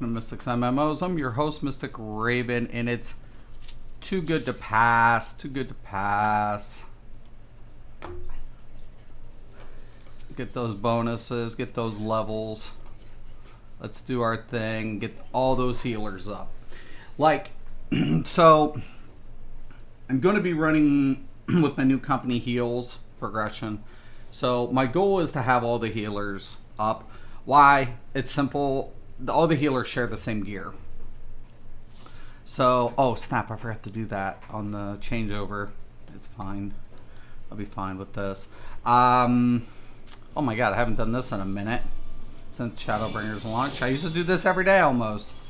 Mystics MMOs. I'm your host, Mystic Raven, and it's too good to pass. Too good to pass. Get those bonuses, get those levels. Let's do our thing. Get all those healers up. So I'm going to be running with my new company heals progression. So my goal is to have all the healers up. Why? It's simple. All the healers share the same gear. So, oh snap, I forgot to do that on the changeover. It's fine. I'll be fine with this. Oh my god, I haven't done this in a minute since Shadowbringers launched. I used to do this every day almost.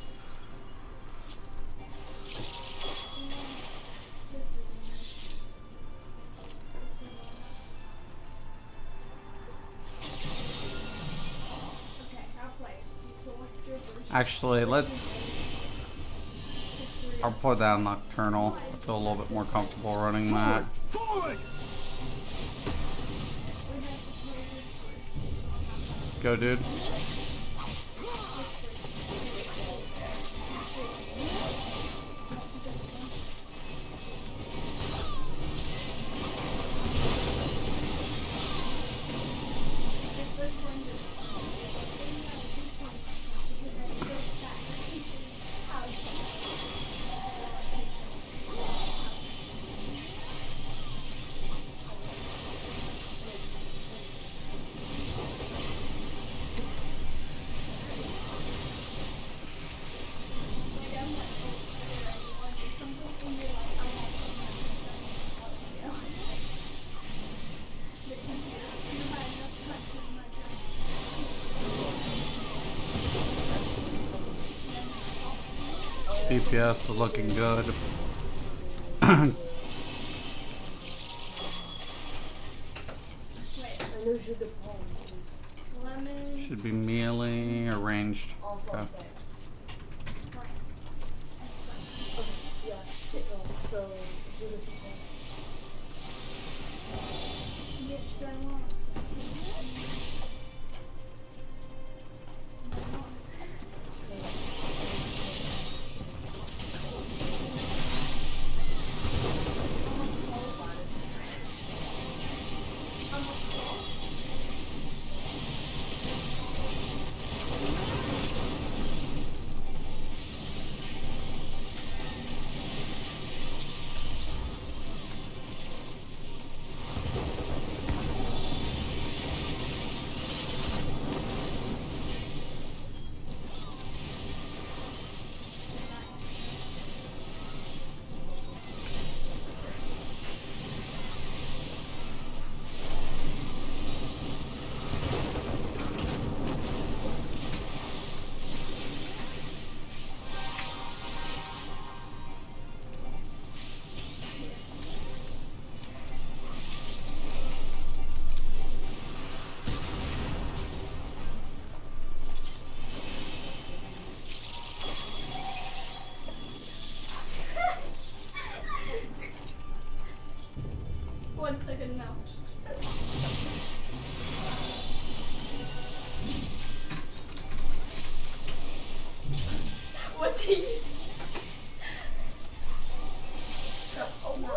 Actually, I'll put down Nocturnal. I feel a little bit more comfortable running that. Go, dude. DPS is looking good. Should be melee or ranged. Okay. One second now. What did you oh no.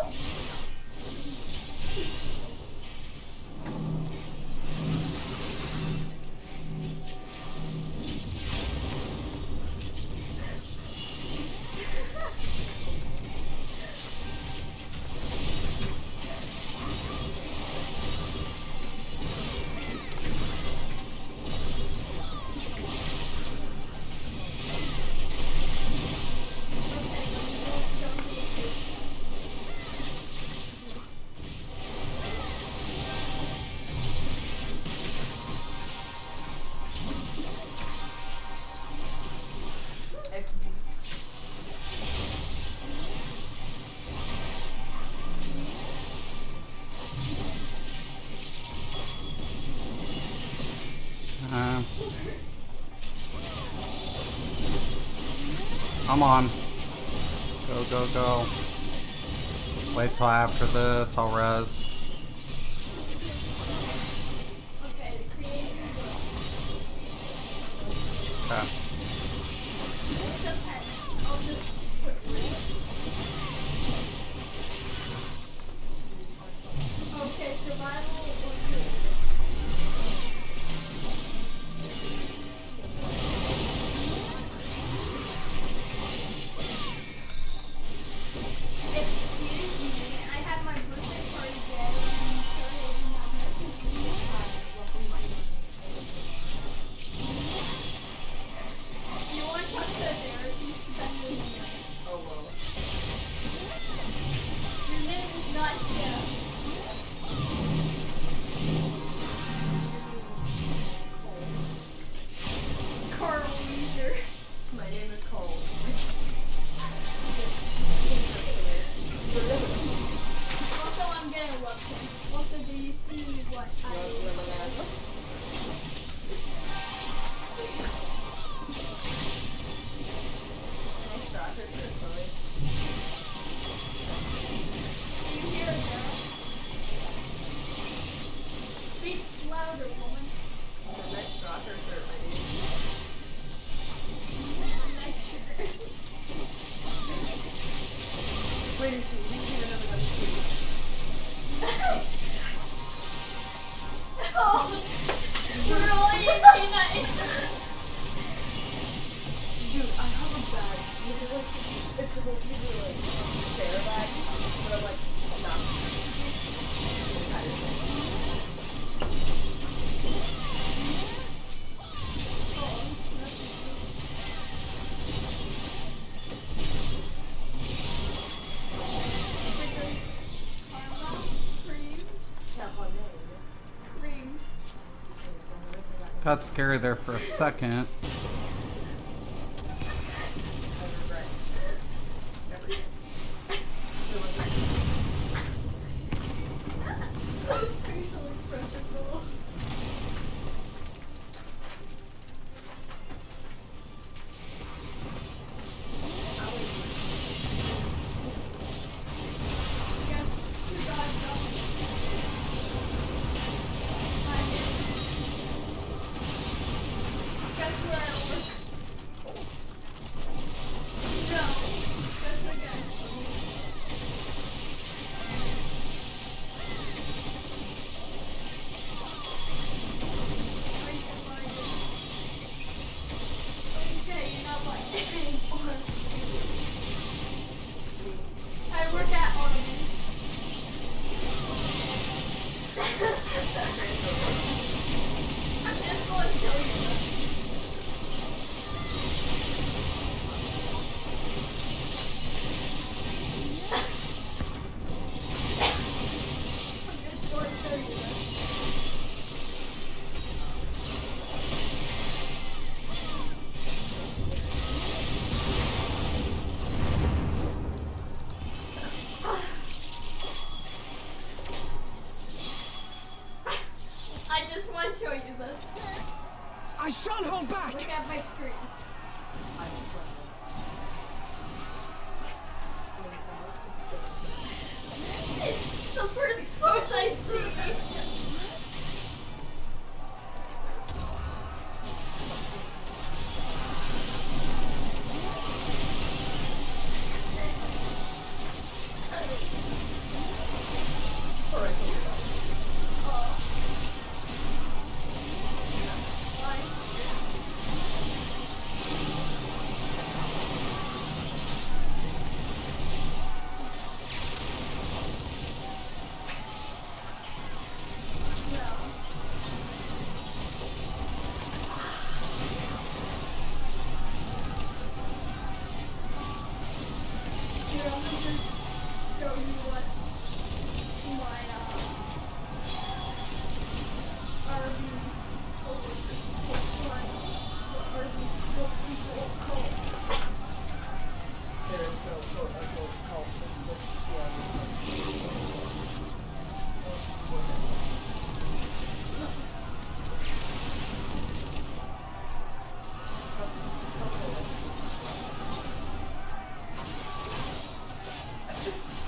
Come on. Go, go, go. Wait till after this, I'll res. Okay. depends. I'll just quickly. Okay, survival or food? Excuse me, I have my birthday party today and sorry I did not message you. You want to talk to Derek? He's spending the night. Oh, well. Your name is not Jeff. Carl Weezer. My name is Cole. Also, I'm getting webcam. Also, do you see what do you hear it now? Speak louder, woman. Nice shirt. Wait, you need another gun too. Oh, really? Peanut. Dude, I have a bag. It's supposed to be like a spare bag, but I'm like, not. The entire thing. Got scary there for a second. Guess where I work? No. Guess again. Okay, you're not like it anymore. I work at Autumn. I'm just going to kill you. I just want to show you this. I shan't hold back! Look at my screen. It's the first source I see.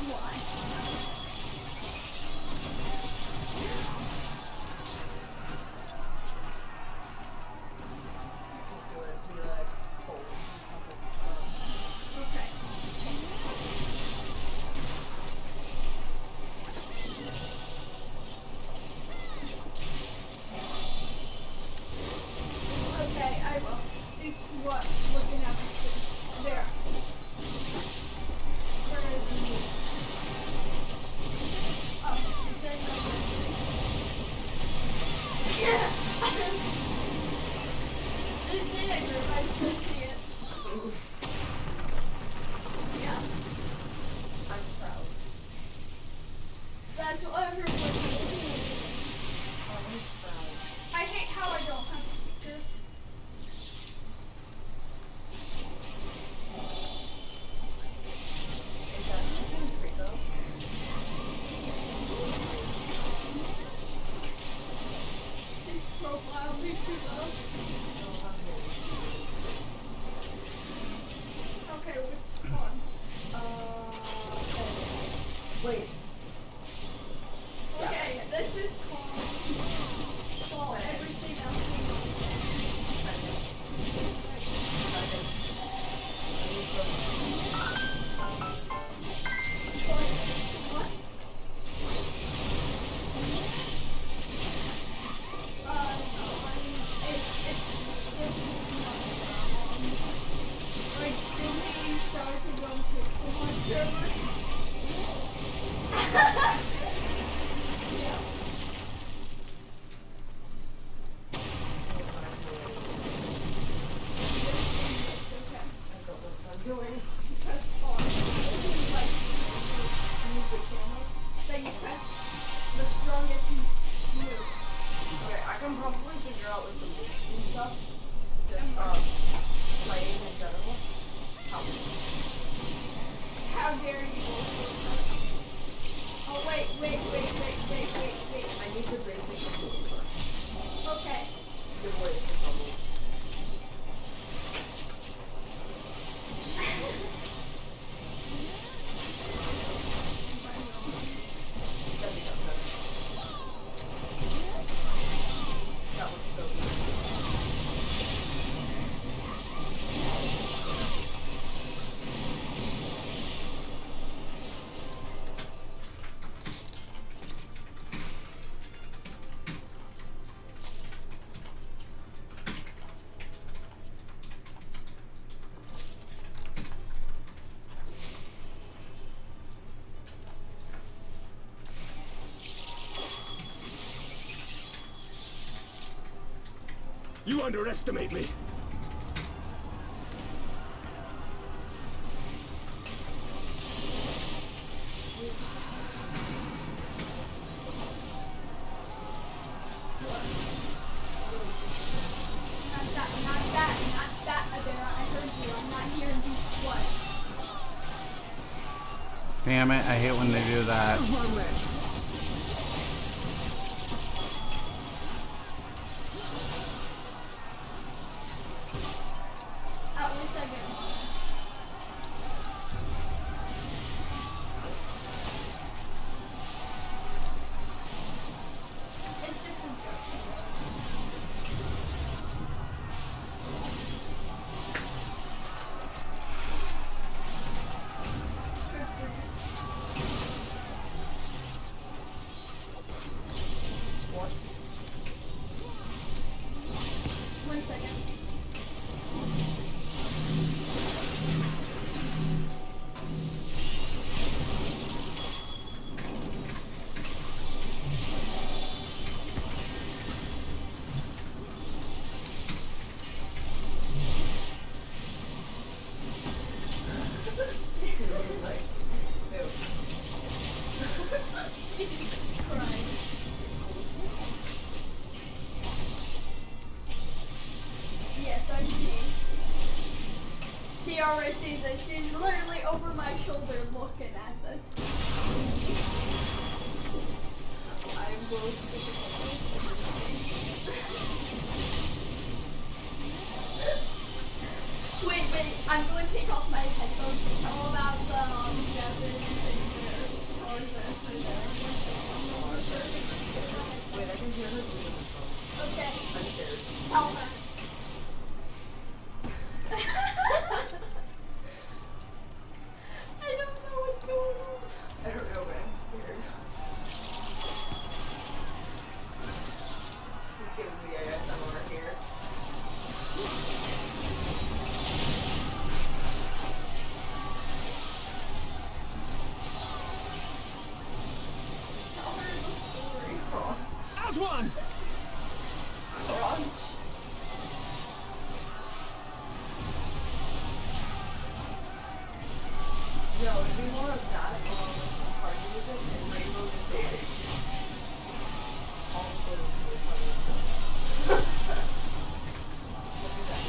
Why? Then you press the strongest move. Okay, I can probably figure out like the moves and stuff. Just playing in general. How dare you? Oh wait. I need the basic moves first. Okay. Good ways to trouble. That looks so good. You underestimate me. Not that, Adara. I heard you. I'm not here to do what? Damn it, I hate when they do that. My way. At least I get one. It's just a joke. What? 1 second. Like, ew. Crying. Yes, I see. She already sees it. She's literally over my shoulder looking at this. I will Wait, I'm going to take off my headphones to tell about the Devin and Tarzan. Wait, I can hear her doing this. Okay, I'm scared. tell her. I don't know what's going on. I don't know, but I'm scared. He's giving me ASMR here. Tell her the story. Out one. Crunch. No, it'd be more of that along with some party music and rainbow just dance. All those were funny. Look at that.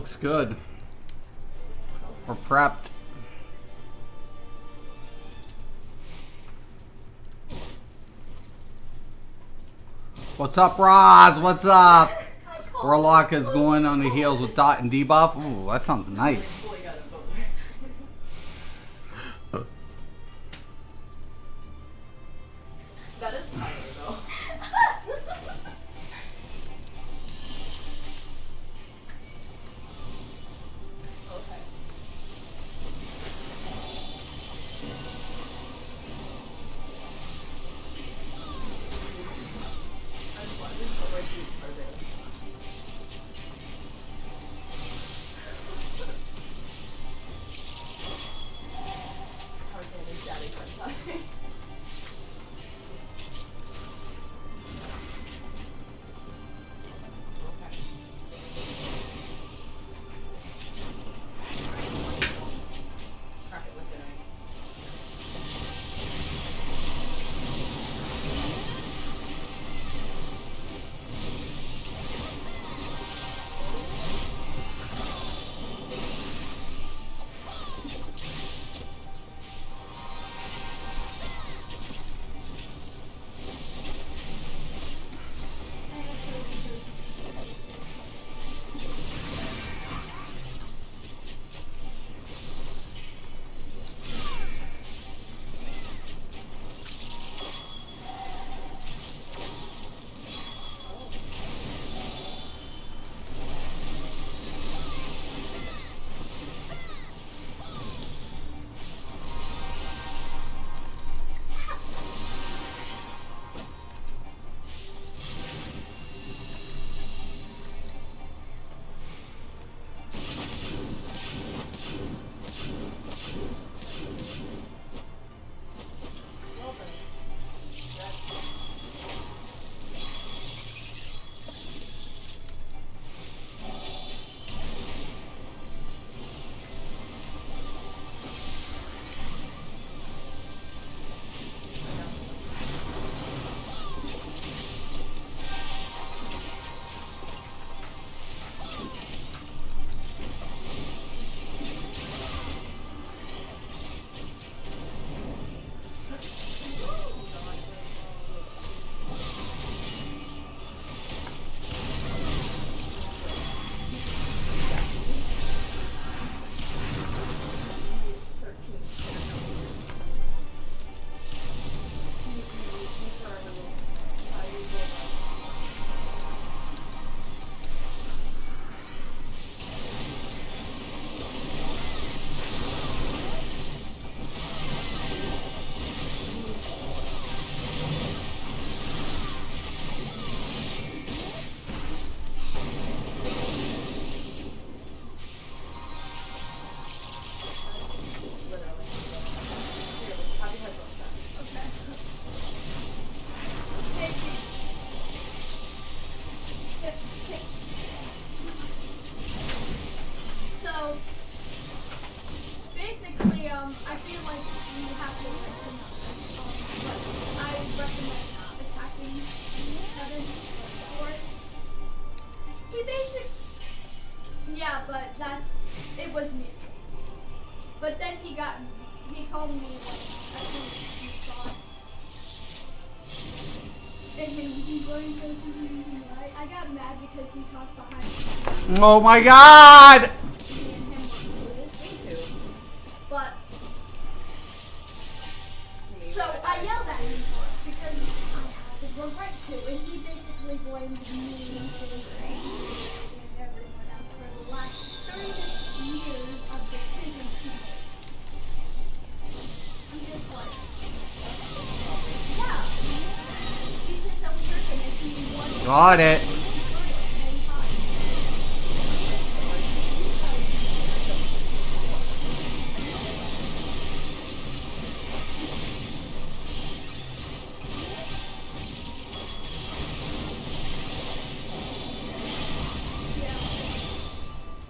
looks good. We're prepped. What's up, Roz? What's up? Warlock is going on the heels with dot and debuff. Ooh, that sounds nice. Fully got a vote. That is fire though. Okay. I just wanted to put my feet Tarzan. Tarzan is daddy Sentai. Alright, we're doing. So basically, I feel like you have to listen. But I recommend not attacking 7 or 4. He basically, yeah, but it was mutual. But then he called me like, I think he thought. And he blamed me, right? I got mad because he talked behind me. Oh my god! Me and him were included. Me too. But, Me. so I yelled at him for it because I had the right to. And he basically blamed me for the crazy and everyone else for the last 30 years of decisions he made. I'm just like, yeah. He said that was your thing and he wanted Got it.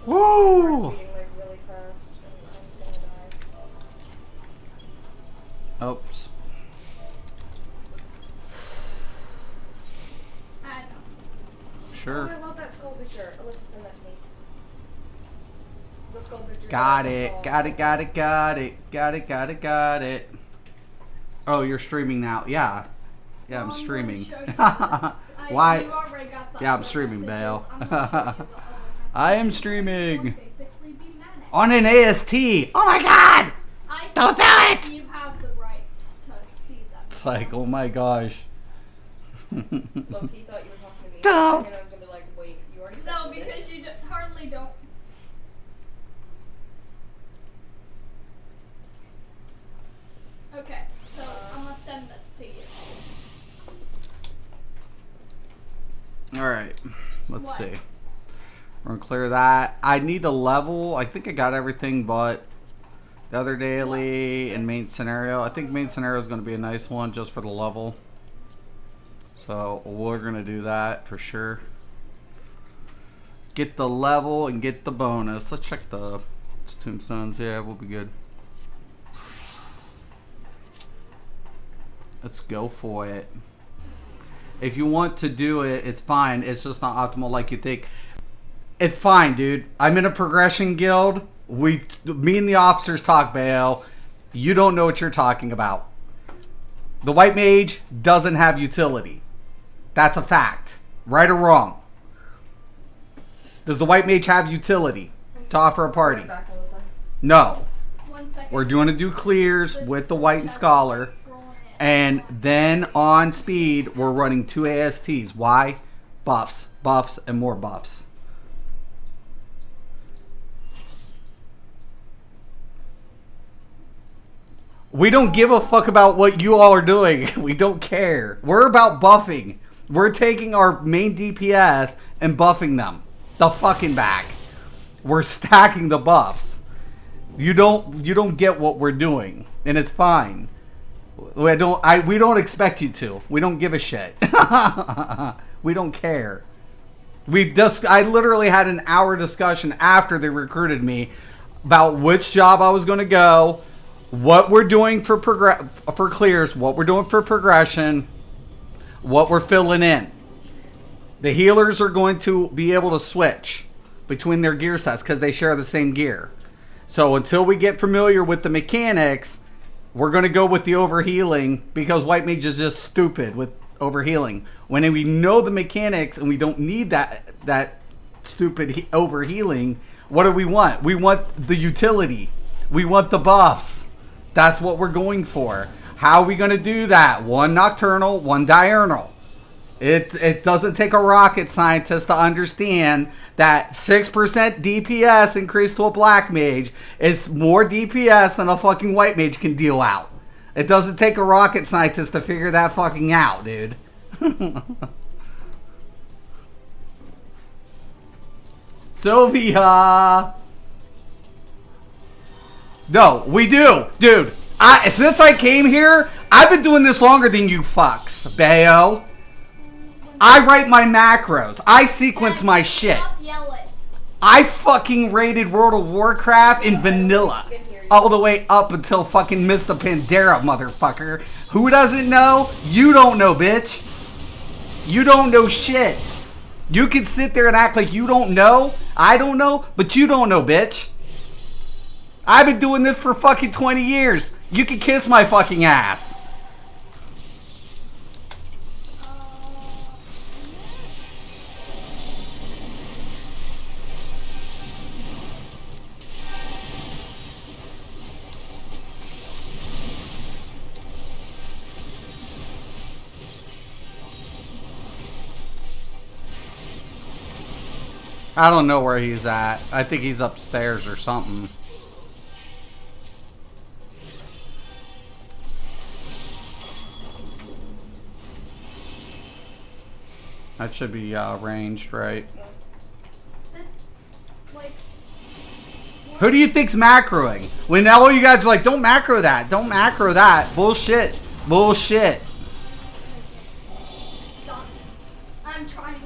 Woo! Beating like really fast, and I'm gonna die. Oops. I don't know. Oh, Sure. I love that skull picture. Alyssa, send that to me. Let's go, Victor. Got it. Got it. Got it. Got it. Got it. Got it. Got it. Oh, you're streaming now. Yeah. Yeah, I'm Well, streaming. gonna show you this. Why? You already got the Yeah, I'm other streaming, messages. Bale. I'm gonna show you the other I am messages. streaming. You'll basically be mad at On an AST. Oh my god! I Don't do think it! You have the right to see them. It's like, oh my gosh. Look, he thought you were talking to me. Don't. And I was gonna be like, wait, you already said So, this. because you hardly don't. Okay, so I'm gonna send this to you. Alright. Let's What? see. We're gonna clear that. I need to level. I think I got everything but the other daily and main scenario. I think main scenario is gonna be a nice one just for the level. So we're gonna do that for sure. Get the level and get the bonus. Let's check the tombstones. Yeah, we'll be good. Let's go for it. If you want to do it, it's fine. It's just not optimal like you think. It's fine, dude. I'm in a progression guild. Me and the officers talk, Bale. You don't know what you're talking about. The white mage doesn't have utility. That's a fact. Right or wrong? Does the white mage have utility to offer a party? Right back, Melissa. No. 1 second. We're going to do clears with the white and scholar. And then on speed, we're running 2 ASTs. Why? Buffs, buffs, and more buffs. We don't give a fuck about what you all are doing. We don't care. We're about buffing. We're taking our main DPS and buffing them the fucking back. We're stacking the buffs. You don't get what we're doing, and it's fine. We don't expect you to. We don't give a shit. We don't care. I literally had an hour discussion after they recruited me about which job I was going to go, what we're doing for clears, what we're doing for progression, what we're filling in. The healers are going to be able to switch between their gear sets because they share the same gear. So until we get familiar with the mechanics, we're going to go with the overhealing because white mage is just stupid with overhealing. When we know the mechanics and we don't need that stupid overhealing, what do we want? We want the utility. We want the buffs. That's what we're going for. How are we going to do that? One nocturnal, one diurnal. It doesn't take a rocket scientist to understand that 6% DPS increase to a black mage is more DPS than a fucking white mage can deal out. It doesn't take a rocket scientist to figure that fucking out, dude. Sylvia! No, we do. Dude, since I came here, I've been doing this longer than you fucks, Bayo. I write my macros. I sequence my shit. Stop yelling. I fucking rated World of Warcraft in vanilla. All the way up until fucking Mr. Pandera, motherfucker. Who doesn't know? You don't know, bitch. You don't know shit. You can sit there and act like you don't know. I don't know, but you don't know, bitch. I've been doing this for fucking 20 years. You can kiss my fucking ass. I don't know where he's at. I think he's upstairs or something. That should be ranged, right? This, like, Who do you think's macroing? When all you guys are like, don't macro that. Don't macro that. Bullshit. Bullshit. stop. I'm trying to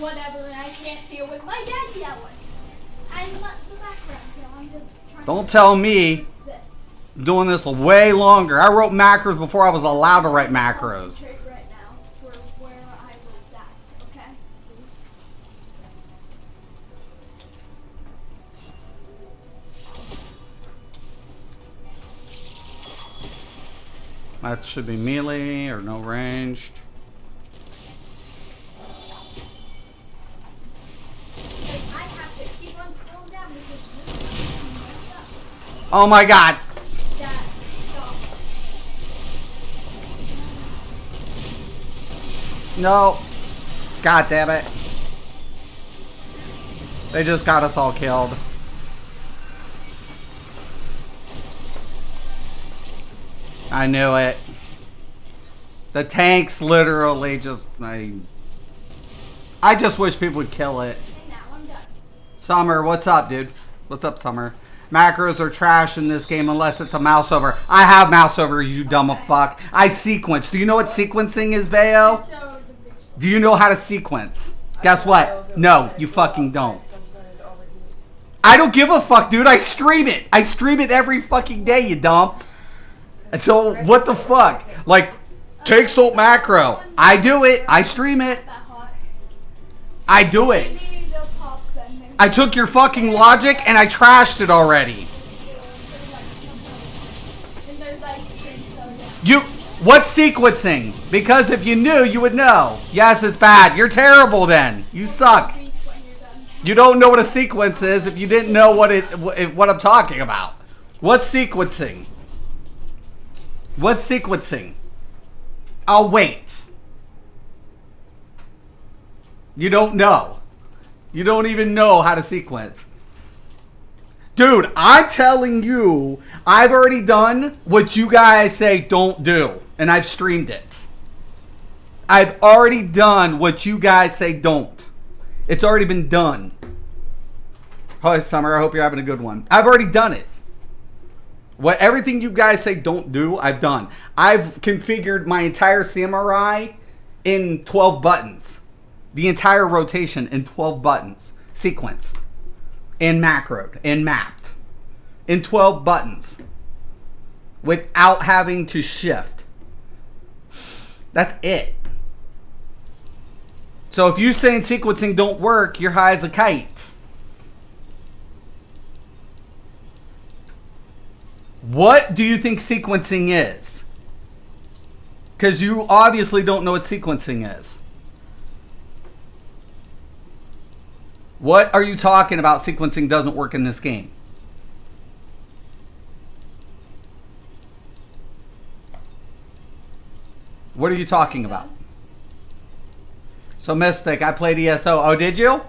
whatever, and I can't deal with my dad yelling. I'm not the background yell. I'm just trying Don't tell me to this. doing this way longer. I wrote macros before I was allowed to write macros. Concentrate right now for where I was at, okay? That should be melee or no ranged. Like, I have to keep on scrolling down because this is messed up. Oh my god! That stop. No. God damn it. They just got us all killed. I knew it. The tanks literally just... I just wish people would kill it. And now I'm done. Summer, what's up, dude? What's up, Summer? Macros are trash in this game unless it's a mouse over. I have mouse over, you dumb fuck. I sequence. Do you know what sequencing is, Bayo? So, Do you know how to sequence? Guess what? No, you fucking don't. I don't give a fuck, dude. I stream it. I stream it every fucking day, you dump. And so, what the fuck? Like, takes don't macro. I do it. I stream it. that hot. I do it. Maybe they'll pop then. Maybe I took your fucking logic and I trashed it already. and there's like so yeah. You, what's sequencing? Because if you knew, you would know. Yes, it's bad. You're terrible then. You suck. Reach when you're done. You don't know what a sequence is if you didn't know what I'm talking about. What's sequencing? What's sequencing? I'll wait. You don't know. You don't even know how to sequence. Dude, I'm telling you, I've already done what you guys say don't do. And I've streamed it. I've already done what you guys say don't. It's already been done. Hi, Summer. I hope you're having a good one. I've already done it. What everything you guys say don't do, I've done. I've configured my entire samurai in 12 buttons. The entire rotation in 12 buttons. Sequenced. And macroed. And mapped. In 12 buttons. Without having to shift. That's it. So if you're saying sequencing don't work, you're high as a kite. What do you think sequencing is? Because you obviously don't know what sequencing is. What are you talking about? Sequencing doesn't work in this game. What are you talking about? So Mystic, I played ESO. Oh, did you?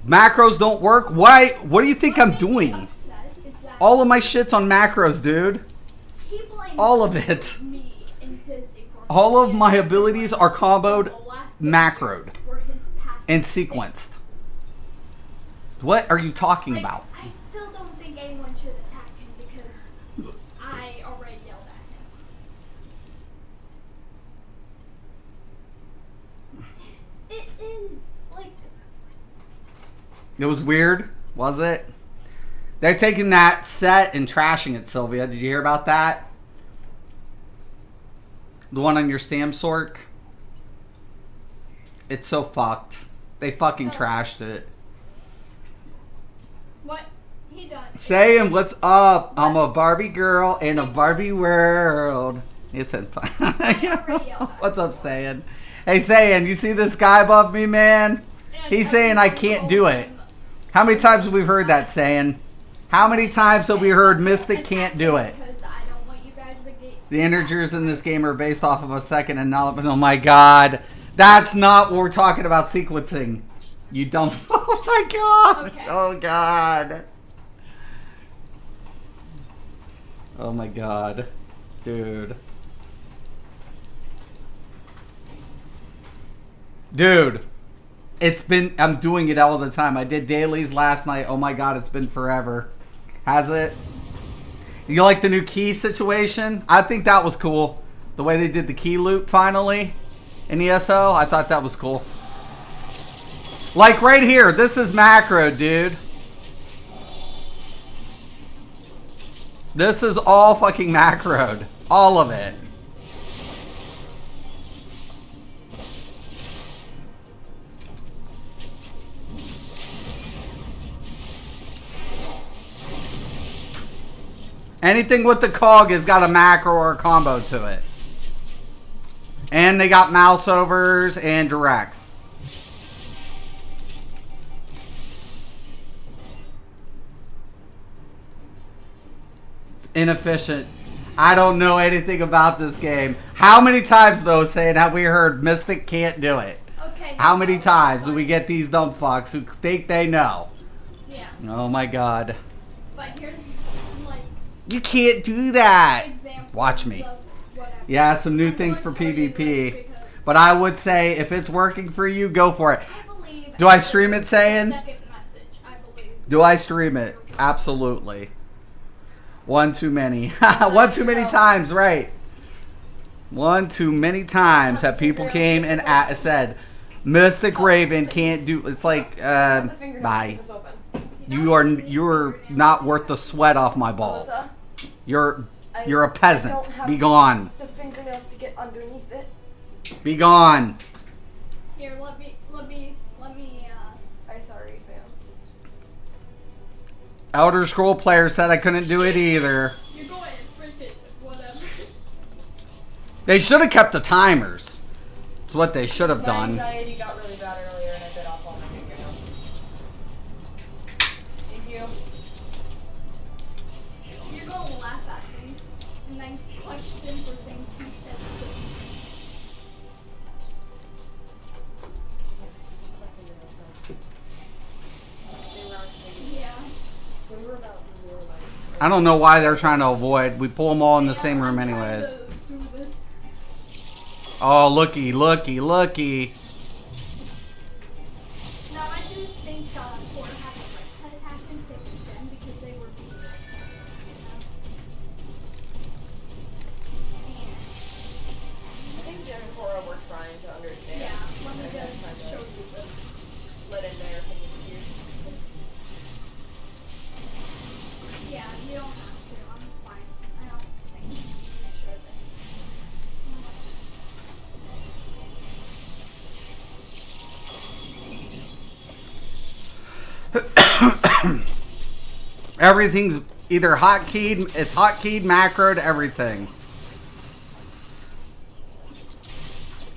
Macros don't work? Why? What do you think I'm doing? All of my shit's on macros, dude. All of it. All of my abilities are comboed, macroed, and sequenced. What are you talking about? I still don't think anyone should attack him because I already yelled at him. It is like It was weird, was it? They're taking that set and trashing it, Sylvia. Did you hear about that? The one on your Stam Sork? It's so fucked. They fucking trashed it. what he done. Saying what's up? I'm a Barbie girl in a Barbie world. It's been fun. What's up, Sayin? Hey, Sayin, you see this guy above me, man? He's saying I can't do it. How many times have we heard that, Sayin? How many times have we heard Mystic can't do it? Because I don't want you guys to get. The integers in this game are based off of a second and not. Oh my god. That's not what we're talking about sequencing. You dumb. Oh my god. Okay. Oh god. Oh my god. Dude. Dude. It's been. I'm doing it all the time. I did dailies last night. Oh my god, it's been forever. Has it? You like the new key situation? I think that was cool. The way they did the key loop finally in ESO, I thought that was cool. Like right here, this is macro, dude. This is all fucking macroed. All of it. Anything with the cog has got a macro or a combo to it. And they got mouse overs and directs. It's inefficient. I don't know anything about this game. How many times, though, saying have we heard Mystic can't do it? Okay. How many times do we get these dumb fucks who think they know? Yeah. Oh my god. But here's like You can't do that. example. Watch me. Of whatever. Yeah, some new I'm things for going to show you this PvP. because But I would say if it's working for you, go for it. I believe Do I stream it, Saiyan? second message, I believe. Do I stream it? Absolutely. One too many. One too many times, right. One too many times that people came and said, Mystic Raven can't do. It's like, The fingernails bye. keep this open. You're not worth the sweat off my balls. Melissa, You're I a peasant. don't have Be gone. The fingernails to get underneath it. Be gone. Here, let me. I'm sorry, fam. Elder Scroll player said I couldn't do it either. You're going to freaking whatever. They should have kept the timers. It's what they should have My done. anxiety got really bad earlier and I bit off all my fingernails. Thank you. You're going to laugh at things and then question for things he said. My fingernails now. They were actually, Yeah. they were about, we were like, I don't know why they're trying to avoid. We pull them all in the same room I'm trying anyways. to do this. Oh, looky, looky, looky. Now I do think Core had a right to attack in 6th gen because they were being like that, I think Jen and Cora were trying to understand. Yeah, let me And then just kind of show you this. let in their opinions here. Yeah, you don't have to. I'm fine. I don't think you should. Everything's either hotkeyed, it's hotkeyed, macroed, everything.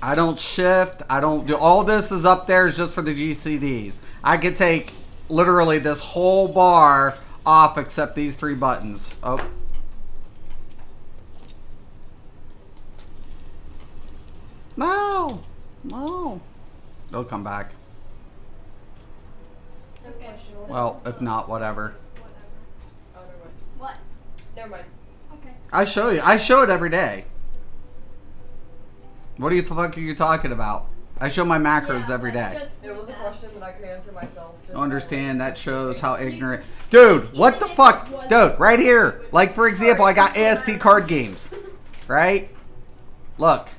I don't shift, I don't do, all this is up there is just for the GCDs. I could take literally this whole bar off except these 3 buttons. Oh. No, no. They'll come back. I have a question, Melissa. Well, if not, whatever. Whatever. Oh, never mind. What? Never mind. Okay. I show you. I show it every day. What do you fuck are you talking about? I show my macros Yeah, every like, day. just It was a that. question that I could answer myself. Just Understand that shows how ignorant. Dude, what the fuck? Dude, right here. Like, for example, I got AST card games. Right? Look.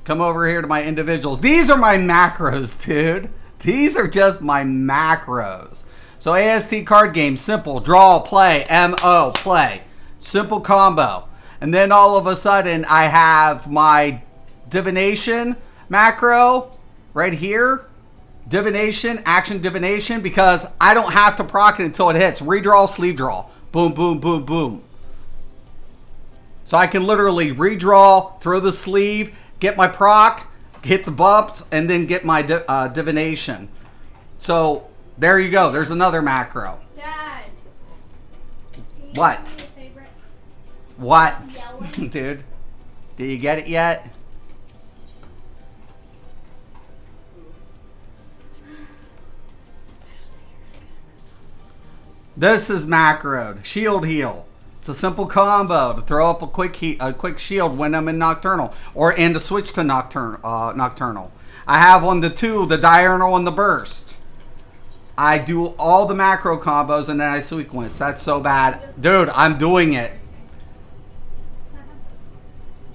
Come over here to my individuals. These are my macros, dude. These are just my macros. So AST card game, simple. Draw, play, MO, play. Simple combo. And then all of a sudden, I have my divination macro right here. Divination, action divination, because I don't have to proc it until it hits. Redraw, sleeve draw. Boom, boom, boom, boom. So I can literally redraw, throw the sleeve, get my proc, hit the bumps, and then get my divination. So there you go. There's another macro. Dad. Can you What? do me a favor? What? Yelling. Dude, do you get it yet? This is macroed. Shield heal. It's a simple combo to throw up a quick shield when I'm in Nocturnal, and to switch to Nocturnal. I have on the 2, the Diurnal and the Burst. I do all the macro combos and then I sequence. That's so bad. Dude, I'm doing it.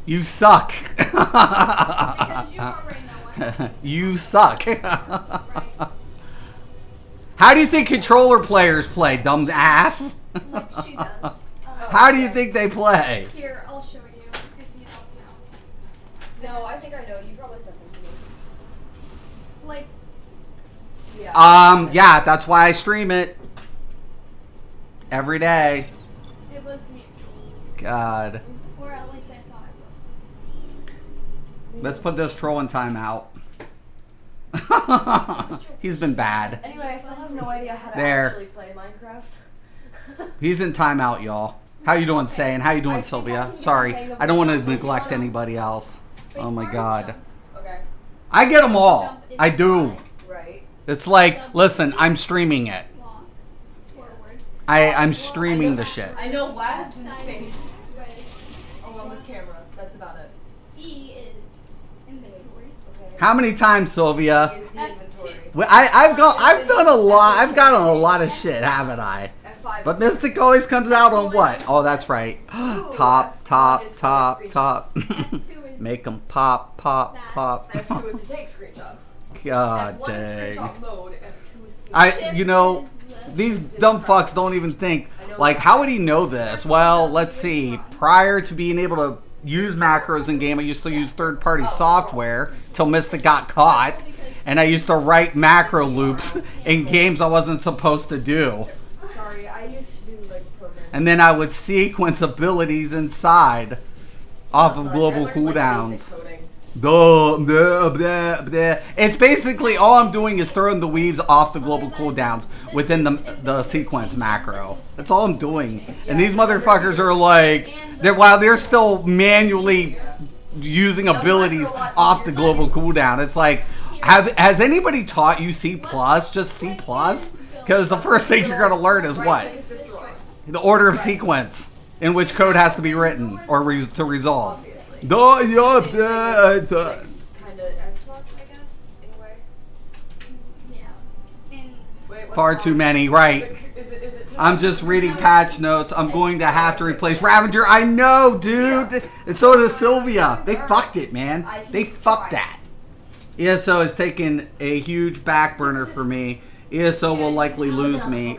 You suck. Because you already know what. You suck. Right. How do you think controller players play, dumb ass? Like she does. How do you think they play? Here, I'll show you if you don't know. No, I think I know. You probably sent them to me. Like, Yeah. Yeah, that's why I stream it. every day. It was mutual. God. Or at least I thought it was. Let's put this troll in timeout. He's been bad. Anyway, I still have no idea how to There. actually play Minecraft. He's in timeout, y'all. How you doing, Say? And how you doing, Sylvia? Sorry, I don't want to neglect anybody else. Oh my God. Okay, I get them all. I do. right. It's like, listen, I'm streaming it. Walk forward. I'm streaming the shit. I know last in space, Way. along with camera. That's about it. E is inventory. Okay. How many times, Sylvia? Is the F2. inventory. Well, I've done a lot. I've gotten a lot of shit, haven't I? F5. But Mystic always comes out on what? Oh, that's right. Top. F2 is Make them pop. F2 is to take screenshots. God F1 is dang. screenshot mode. F2 is to You know, these dumb fucks don't even think, like, how would he know this? Well, let's see. Prior to being able to use macros in game, I used to use third-party software till Mystic got caught. And I used to write macro loops in games I wasn't supposed to do. Sorry, I used to do like programming. And then I would sequence abilities inside off of global cooldowns. It's basically all I'm doing is throwing the weaves off the global cooldowns within the sequence macro. That's all I'm doing. And these motherfuckers are like, while they're still manually using abilities off the global cooldown. It's like, has anybody taught you C+? Just C+? Because the first thing you're going to learn is what? The order of sequence in which code has to be written or to resolve. Obviously. Kind of Xbox, I guess, in a way. Yeah. And Wait, what's Far the too last- many, right? Is it too I'm just reading patch notes. I'm going to have to replace Ravager. I know, dude. And so is Sylvia. They fucked it, man. They fucked that. ESO is taking a huge back burner for me. ESO will likely lose me.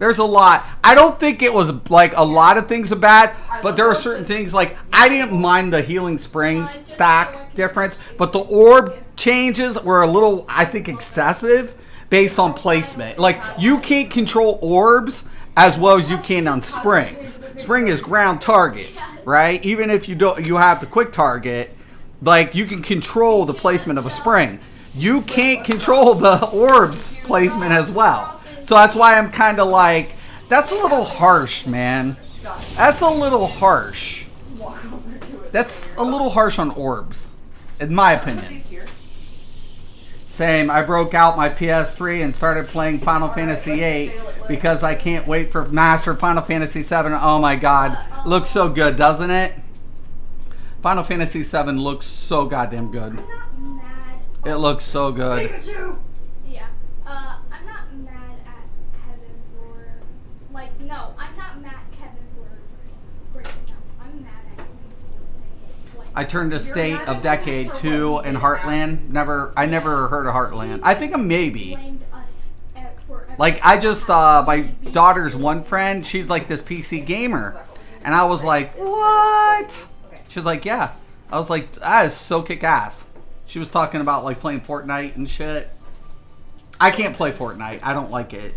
There's a lot. I don't think it was like a lot of things are bad, but there are certain things like I didn't mind the Healing Springs stack difference, but the orb changes were a little, I think, excessive based on placement. Like you can't control orbs as well as you can on springs. Spring is ground target, right? Even if you have the quick target, like you can control the placement of a spring. You can't control the orbs placement as well. So that's why I'm kind of like, that's a little harsh, man. That's a little harsh. Walk over to it. That's a little harsh on orbs, in my opinion. He's here. Same, I broke out my PS3 and started playing Final Fantasy VIII because I can't wait for Master Final Fantasy VII. Oh my god, looks so good, doesn't it? Final Fantasy VII looks so goddamn good. I'm not mad. It looks so good. Pikachu! Yeah. I'm not mad at Kevin for, like, no, I'm not mad at Kevin for breaking out. I'm mad at him for saying it. I turned to State of Decade 2 in Heartland. I never heard of Heartland. I think I maybe. Blamed us for Like, I just, my daughter's one friend, she's like this PC gamer. And I was like, what? She's like, yeah. I was like, that is so kick-ass. She was talking about, like, playing Fortnite and shit. I can't play Fortnite. I don't like it.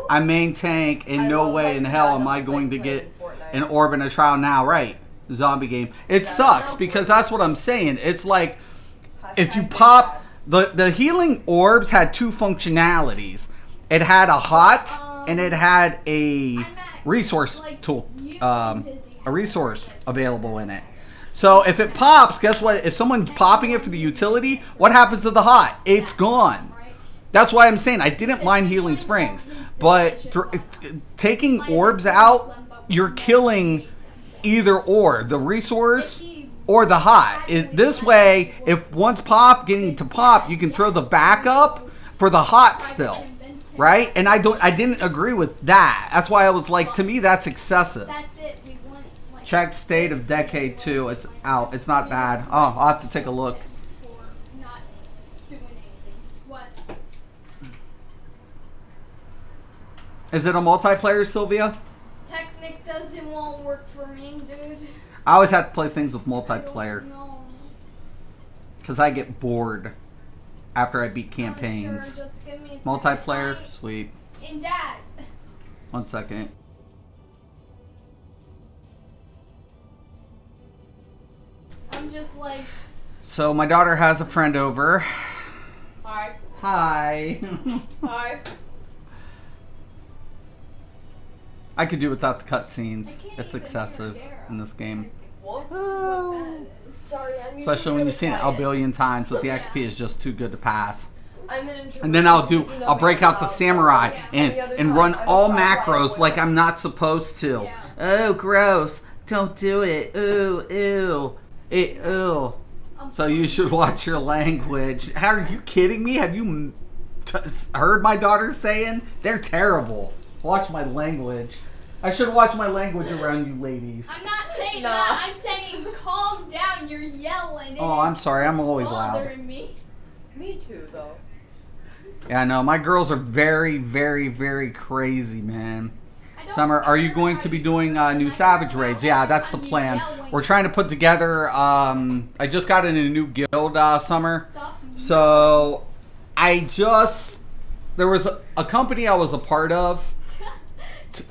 I main tank. In no way in hell am I going to get an orb in a trial now. Right. Zombie game. It sucks because that's what I'm saying. It's like, if you pop... The healing orbs had two functionalities. It had a hot and it had a resource tool, a resource available in it. So if it pops, guess what? If someone's popping it for the utility, what happens to the hot? It's gone. That's why I'm saying I didn't mind Healing Springs, but taking orbs out, you're killing either or, the resource or the hot. This way, if once getting to pop, you can throw the backup for the hot still. Right? And I didn't agree with that. That's why I was like, to me, that's excessive. That's it. We want, like, Check State of Decade 2. It's out. It's not bad. Oh, I'll have to take a look. for not doing anything. What? Is it a multiplayer, Sylvia? Technic won't work for me, dude. I always have to play things with multiplayer No. because I get bored. after I beat campaigns. Sure, just give me a second. Multiplayer, sweet. And Dad. 1 second. I'm just like, So my daughter has a friend over. Hi. Hi. Hi. I could do without the I cutscenes. can't It's even excessive hear Dara. in this game. What? Oh. Sorry, I'm Especially when really you've seen it a quiet. billion times, but the XP is just too good to pass. I'm an introvert. And then I'll You know I'll break me out the well. samurai Yeah. and Any other and time, run I'm a all shy macros boy. like I'm not supposed to. Yeah. Oh, gross! Don't do it. Ooh, ew, ew. So you should watch your language. How are you kidding me? Have you heard my daughter saying they're terrible? Watch my language. I should watch my language around you ladies. I'm not saying Nah. that. I'm saying calm down. You're yelling. Oh, I'm sorry. I'm always loud. bothering me. Me too, though. Yeah, I know. My girls are very, very, very crazy, man. I don't Summer, are you care going how to be you doing feel, new but Savage I Raids? know Yeah, that's the when you plan. yell when We're you trying to put together. I just got in a new guild, Summer. stop me. So there was a company I was a part of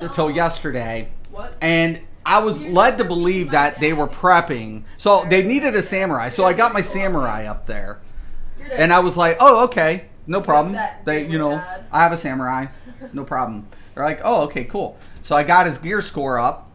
until yesterday, What? and I was led to believe that they were prepping. So they needed a samurai. So I got my samurai up there. You're dead. And I was like, oh, okay, no problem. that They, gamer dad. I have a samurai, no problem. They're like, oh, okay, cool. So I got his gear score up,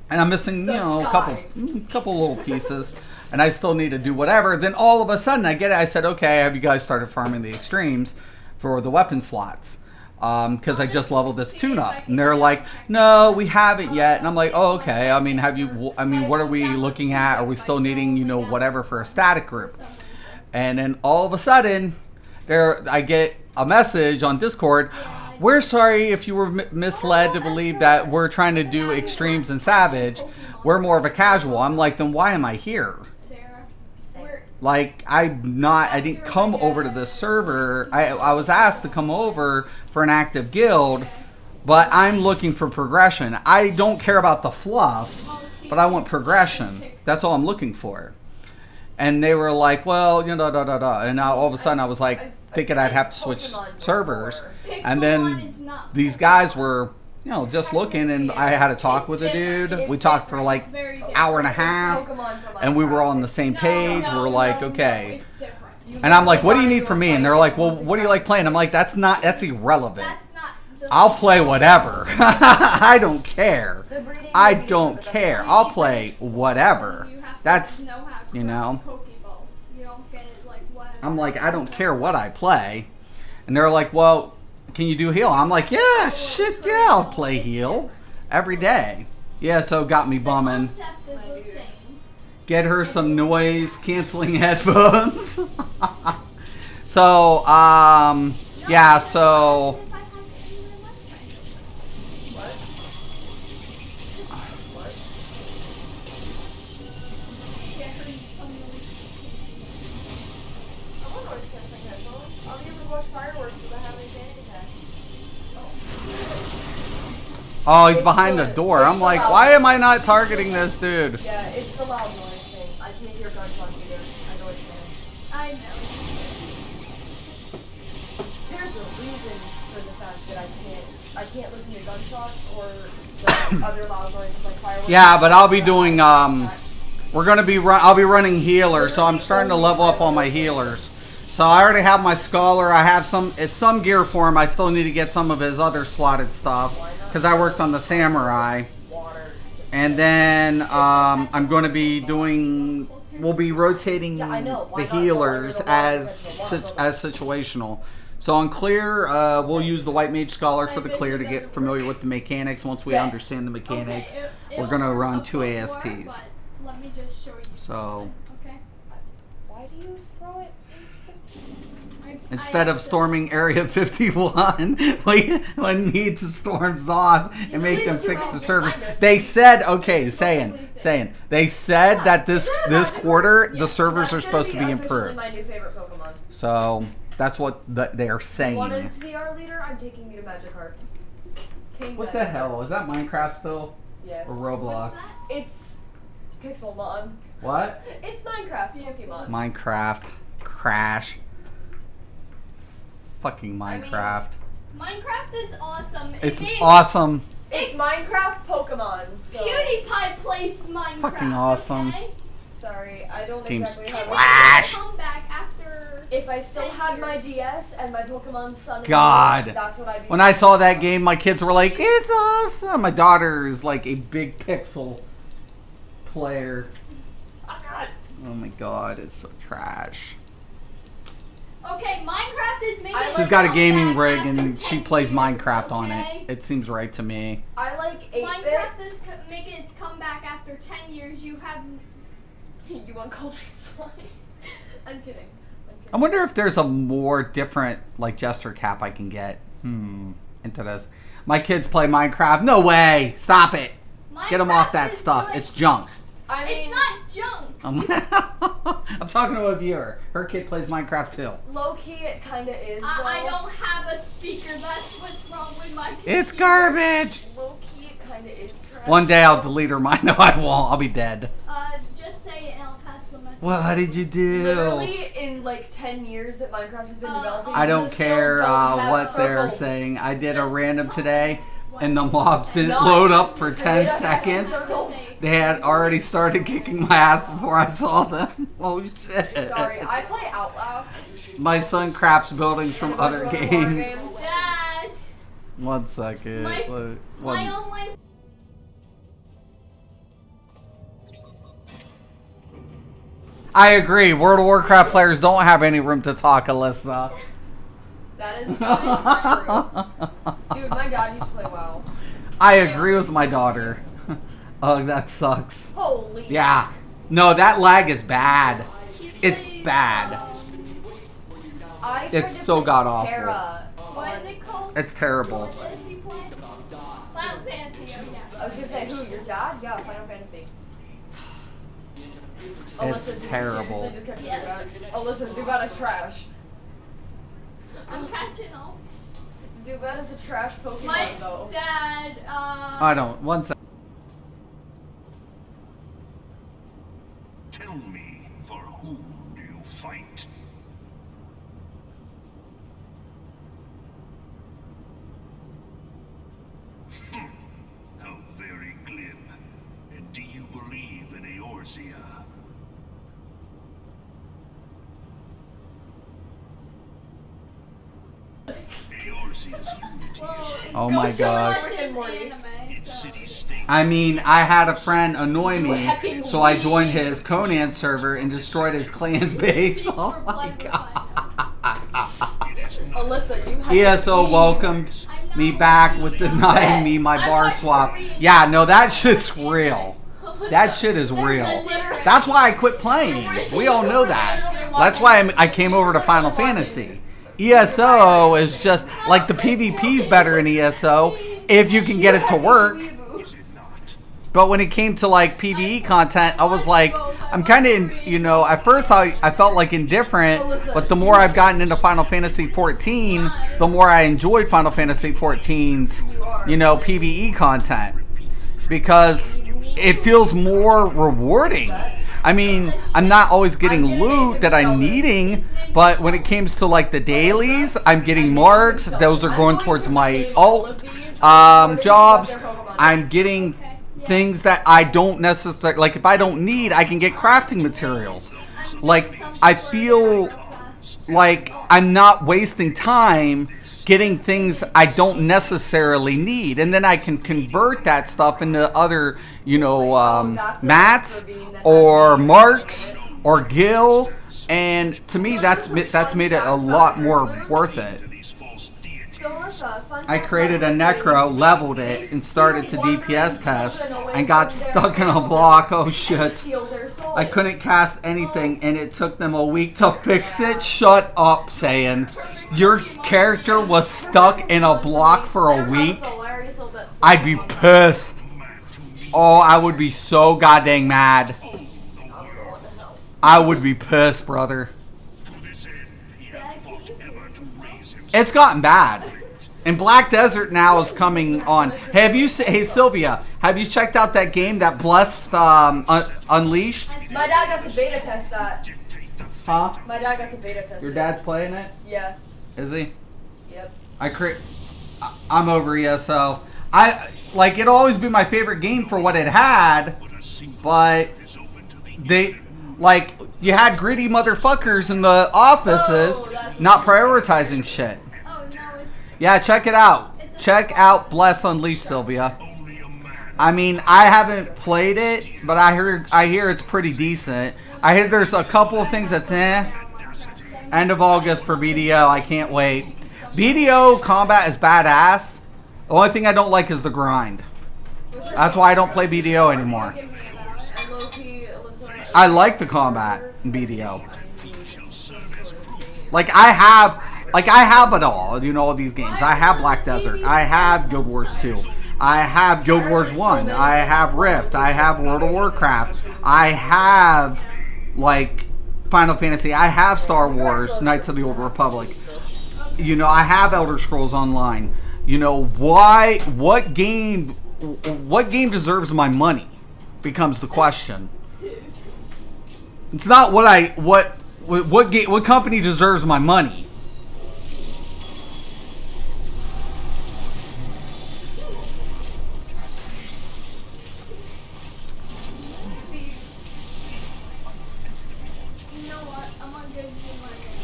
and I'm missing, The a sky. couple little pieces, and I still need to do whatever. Then all of a sudden, I get it. I said, okay, have you guys started farming the extremes for the weapon slots? Because I just leveled this tune-up, and they're like, no, we haven't yet. And I'm like, oh, okay. I mean, what are we looking at? Are we still needing, whatever for a static group? And then all of a sudden, I get a message on Discord. We're sorry if you were misled to believe that we're trying to do extremes and savage. We're more of a casual. I'm like, then why am I here? Sarah, we're Like, I didn't come over to this server. I was asked to come over for an active guild, but I'm looking for progression. I don't care about the fluff, but I want progression. That's all I'm looking for. And they were like, well, And now all of a sudden I was like, thinking I'd have to switch Pokemon servers. before. And then these guys were, just looking, and I had a talk with a dude. We talked for like hour and a half, Pokemon from and we were all on the same page. No, We're no, like, no, okay. it's different. And I'm like, what do you need from me? And they're like, well, what do you like playing? I'm like, that's irrelevant. That's not. I'll play whatever. I don't care. The breeding I maybe don't is the care. best. I'll play whatever. You have to That's, know how to you know. collect Pokeballs. You don't get it like what. I'm like, I don't care what I play. And they're like, well, can you do heal? I'm like, yeah, shit, yeah, I'll play heal every day. Yeah, so got me bumming. Concept is the same. Get her some noise canceling headphones. So, yeah, so If I had to be my best friend. What? What? Get her some I want noise canceling headphones. I'll be able to watch fireworks if I have any panic attacks. oh, he's behind the door. I'm like, why am I not targeting this dude? Yeah, it's the loud noise thing. I can't hear gunshots either. I know what you're saying. I know. There's a reason for the fact that I can't listen to gunshots or the other loud noises like fireworks. Yeah, but I'll be doing, I'll be running healer, so I'm starting to level up all my healers. So I already have my scholar. I have some gear for him. I still need to get some of his other slotted stuff because I worked on the samurai. Water. And then I'm going to be doing. We'll be rotating Yeah, I know. Why the not healers go under the water as situational. So on clear, we'll use the white mage scholar for the clear to get familiar with the mechanics. Once we Yeah. understand the mechanics, Okay, we're it'll gonna work run a 2 bit ASTs. more, but let me just show you. So Okay. Why do you throw it? instead of storming Area 51, we need to storm ZOS and make them fix the servers. They said, okay, saying, they said that this quarter the servers are supposed to be improved. My new favorite Pokemon. So that's what they're Want to saying. see our leader? I'm taking you to Magikarp. King What the Magikarp. hell? Is that Minecraft still? Yes. Or Roblox? It's Pixelmon. What? It's Minecraft Pokemon. Minecraft. Crash. Fucking Minecraft. Minecraft is awesome. It's awesome. It's Minecraft Pokemon. So. PewDiePie plays Minecraft. Fucking awesome. Okay? Sorry, I don't Game's exactly have trash. Come back after. If I still had my DS and my Pokemon Sun and God. Moon, that's what I'd be. When I saw that game, my kids were like, "It's awesome." My daughter is like a big Pixel player. Oh my God, it's so trash. Okay, Minecraft is maybe. She's got a gaming back rig after and 10 she plays years, Minecraft on okay? it. It seems right to me. I like 8-bit. Minecraft is making its comeback after 10 years. You have. You want cultured slime? I'm kidding. I wonder if there's a more different like gesture cap I can get into this. My kids play Minecraft. No way! Stop it! Get them off Minecraft that is stuff. good. It's junk. I mean, It's not junk. I'm talking to a viewer. Her kid plays Minecraft too. low key, it kind of is. I though. don't have a speaker. That's what's wrong with my computer. It's garbage. Low key, it kind of is. Trash. One day I'll delete her mine. No, I won't. I'll be dead. Just say it and I'll pass the message. What did you do? Literally, in like 10 years that Minecraft has been developing, I we don't still care don't have what they're circles. saying. I did a random today, and the mobs didn't Not- load up for 10 Wait a second, seconds. circles. They had already started kicking my ass before I saw them. Oh shit. Sorry, I play Outlast. My son crafts buildings from and a bunch other of war games. Dad, One second. My- Look, my one- online. I agree. World of Warcraft players don't have any room to talk, Alyssa. That is so true. Dude, my dad used to play WoW. I agree with my daughter. Ugh, that sucks. Holy. Yeah. No, that lag is bad. She It's plays, bad. I It's tried to so play god-awful. Terra. What is it called? It's terrible. What does he play? Final Fantasy. Oh yeah. I was gonna say, who? Your dad? Yeah, Final Fantasy. It's terrible. seriously just kept Yes. Zubat. Oh, listen, Zubat is trash. I'm catching up. Zubat is a trash Pokemon, My though. dad. I don't. One second. Tell me, for whom do you fight? How very glib. And do you believe in Eorzea? Eorzea's unity, Well, Oh my so gosh. much Rick and is Morty. anime, its so. city-state. I mean, I had a friend annoy You me, hecking so I weeb. joined his Conan server and destroyed his clan's base. Speak Oh for my Blood god. It is not Alyssa, you have ESO to welcomed I'm me not back Korean. with denying me my I'm bar like swap. Korean. Yeah, no, that shit's real. That shit is real. That's why I quit playing. We all know that. That's why I came over to Final Fantasy. ESO is just like the PvP's better in ESO if you can get it to work. is it not? But when it came to like PvE content, I was like, I'm kind of, at first I felt like indifferent, but the more I've gotten into Final Fantasy 14, the more I enjoyed Final Fantasy 14's, PvE content. Because it feels more rewarding. I mean, I'm not always getting loot that I'm needing, but when it comes to like the dailies, I'm getting marks. Those are going towards my alt jobs. I'm getting things that I don't necessarily, like if I don't need, I can get crafting materials. Like, I feel like I'm not wasting time getting things I don't necessarily need, and then I can convert that stuff into other, mats or marks or gil, and to me that's made it a lot more worth it. These false deities. So, Alyssa, fun I fact created a about necro, this leveled is it, and started to they DPS steal test, children away and got from stuck their in a families block. Oh and shit. steal their souls. I couldn't cast anything, and it took them a week to fix it. Shut up, saying your character was stuck in a block for a week. I'd be pissed. Oh, I would be so goddamn mad. I would be pissed, brother. To this end, he has fought ever to raise him. It's gotten bad. And Black Desert now is coming on. Hey Sylvia, have you checked out that game that Blessed Unleashed? My dad got to beta test that. Huh? My dad got to beta test Your it. dad's playing it? Yeah. Is he? I'm over ESO. I like it'll always be my favorite game for what it had, but they like you had greedy motherfuckers in the offices Oh, that's not prioritizing shit. Oh no, it's Yeah, check it out. Check out Bless Unleashed, Sylvia. I mean, I haven't played it, but I hear it's pretty decent. I hear there's a couple of things that's end of August for BDO. I can't wait. BDO combat is badass. The only thing I don't like is the grind. That's why I don't play BDO anymore. And low-key, Alyssa, I like the combat in BDO. Like I have it all. You know, all these games. I have Black Desert. I have Guild Wars 2. I have Guild Wars 1. I have Rift. I have World of Warcraft. I have like Final Fantasy. I have Star Wars, Knights of the Old Republic. You know, I have Elder Scrolls Online. You know, what game deserves my money becomes the question. It's not what company deserves my money. you know what? I'm gonna give you my name.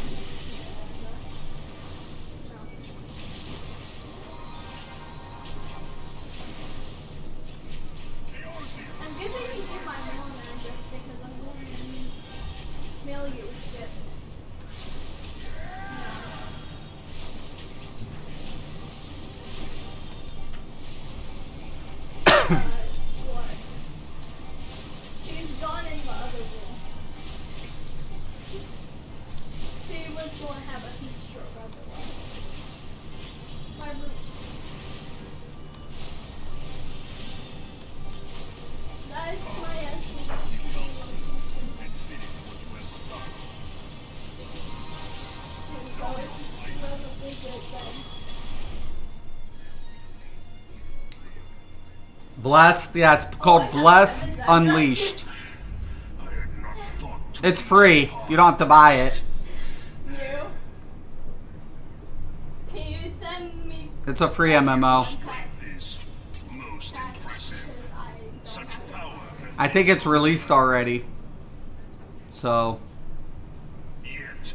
I'm giving you my mail address because I'm going to mail you shit. What? She's gone in the other room. She was going to have a heat stroke otherwise. My room. That is my answer. Blessed, yeah, it's called Blessed Unleashed. It's free. You don't have to buy it. You? Can you send me It's a free MMO. Is most impressive. Such power, I think it's released already. So, yet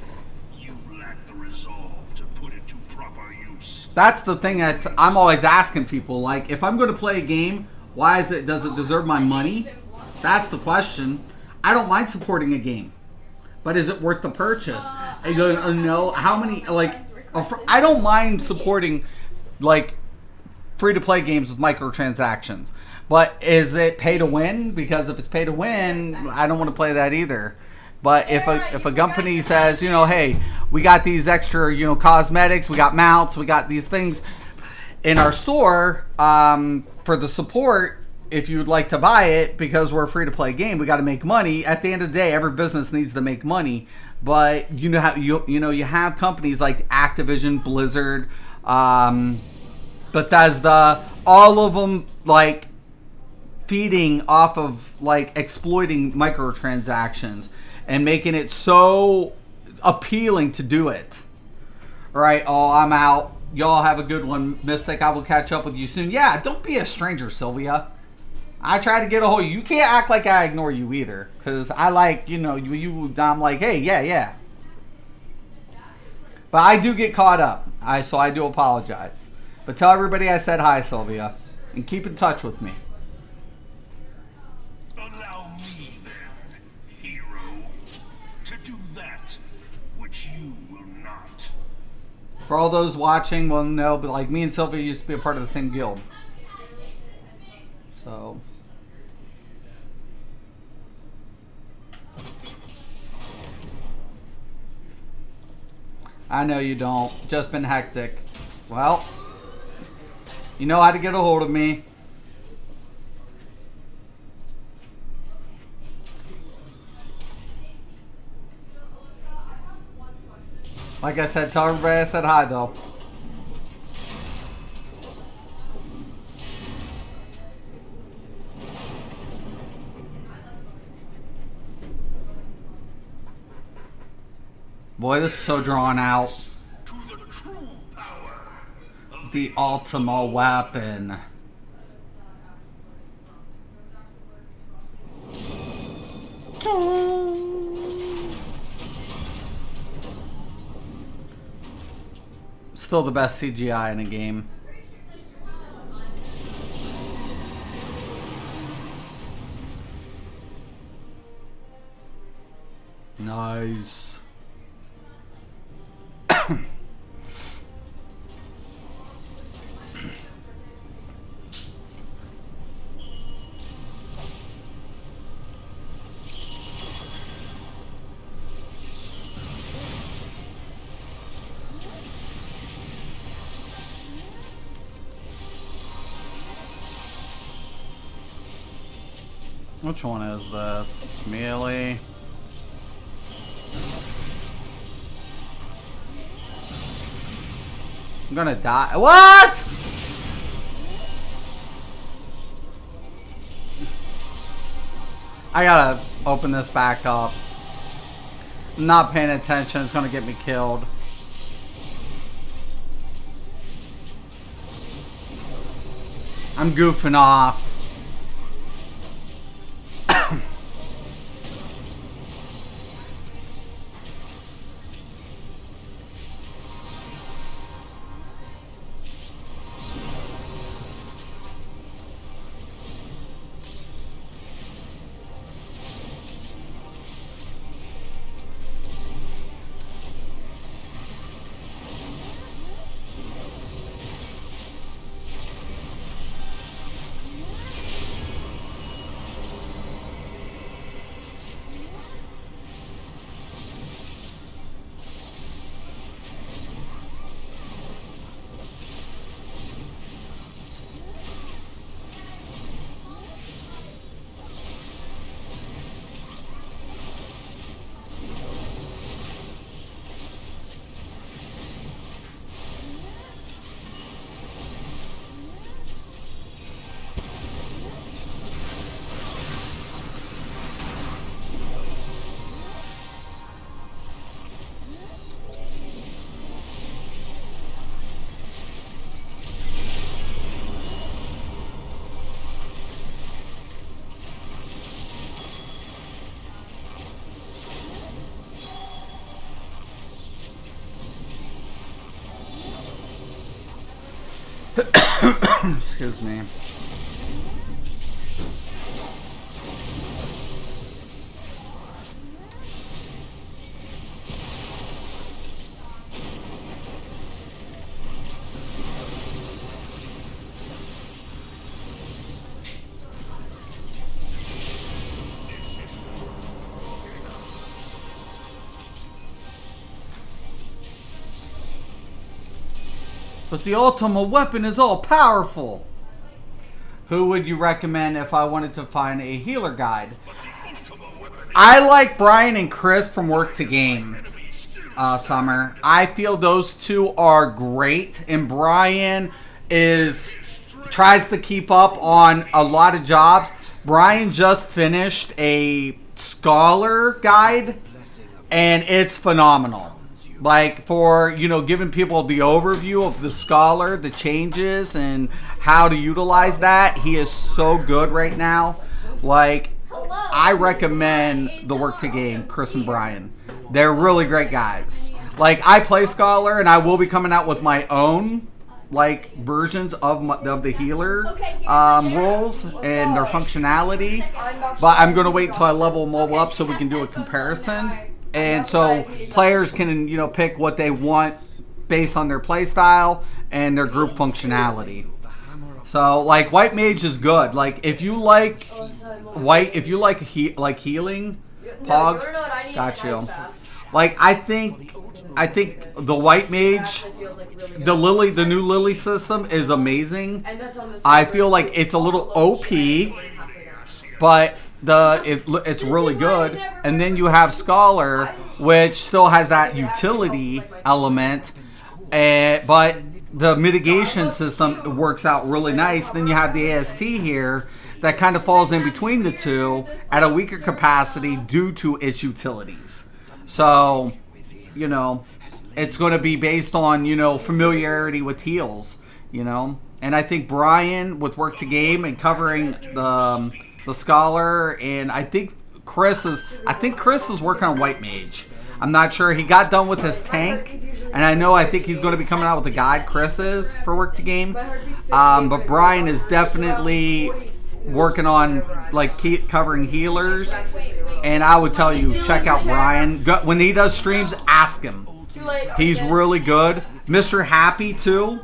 you lack the resolve to put it to proper use. that's the thing that I'm always asking people. Like, if I'm going to play a game, does it deserve my money? That's the question. I don't mind supporting a game, but is it worth the purchase? I don't know how many I don't mind supporting like free to play games with microtransactions, but is it pay to win? Because if it's pay to win, I don't want to play that either. But if a company says, you know, hey, we got these extra, you know, cosmetics, we got mounts, we got these things in our store for the support, if you'd like to buy it because we're a free to play game, we got to make money. At the end of the day, every business needs to make money. But you know how you have companies like Activision, Blizzard, Bethesda, all of them like feeding off of like exploiting microtransactions and making it so appealing to do it. All right, I'm out. Y'all have a good one, Mystic. I will catch up with you soon. Yeah, don't be a stranger, Sylvia. I try to get a hold of you. You can't act like I ignore you either. Because I like, you know, I'm like, hey, yeah. But I do get caught up. So I do apologize. But tell everybody I said hi, Sylvia. And keep in touch with me. Allow me then, hero, to do that which you will not. For all those watching, well, no, but like me and Sylvia used to be a part of the same guild. So... I know you don't. Just been hectic. Well, you know how to get a hold of me. Like I said, tell everybody I said hi, though. Boy, this is so drawn out. To the true power. The Ultima weapon. Still the best CGI in a game. Nice. Which one is this? Melee? I'm gonna die. What? I gotta open this back up. I'm not paying attention. It's gonna get me killed. I'm goofing off. Excuse me. But the Ultima weapon is all powerful. Who would you recommend if I wanted to find a healer guide? I like Brian and Chris from Work to Game. Summer. I feel those two are great, and Brian tries to keep up on a lot of jobs. Brian just finished a Scholar guide, and it's phenomenal. Like, for, giving people the overview of the Scholar, the changes, and how to utilize that. He is so good right now. Like, I recommend the Work to Game, Chris and Brian. They're really great guys. Like, I play Scholar, and I will be coming out with my own, versions of the healer roles and their functionality. But I'm going to wait until I level them all up so we can do a comparison. And so players can, pick what they want based on their play style and their group functionality. So, White Mage is good. Like, if you like healing, Pog, got you. Like, I think the White Mage, the new Lily system is amazing. I feel like it's a little OP, but it's really good. And then you have Scholar, which still has that utility element, but the mitigation system works out really nice. Then you have the AST here that kind of falls in between the two at a weaker capacity due to its utilities. So, it's going to be based on, familiarity with heals. you know. And I think Brian with work to game and covering the scholar, and I think Chris is working on white mage. I'm not sure. He got done with his tank, and I think he's going to be coming out with a guide. Chris is for work to game, but Brian is definitely working on like covering healers. And I would tell you, check out Brian. When he does streams, ask him. He's really good. Mr. Happy too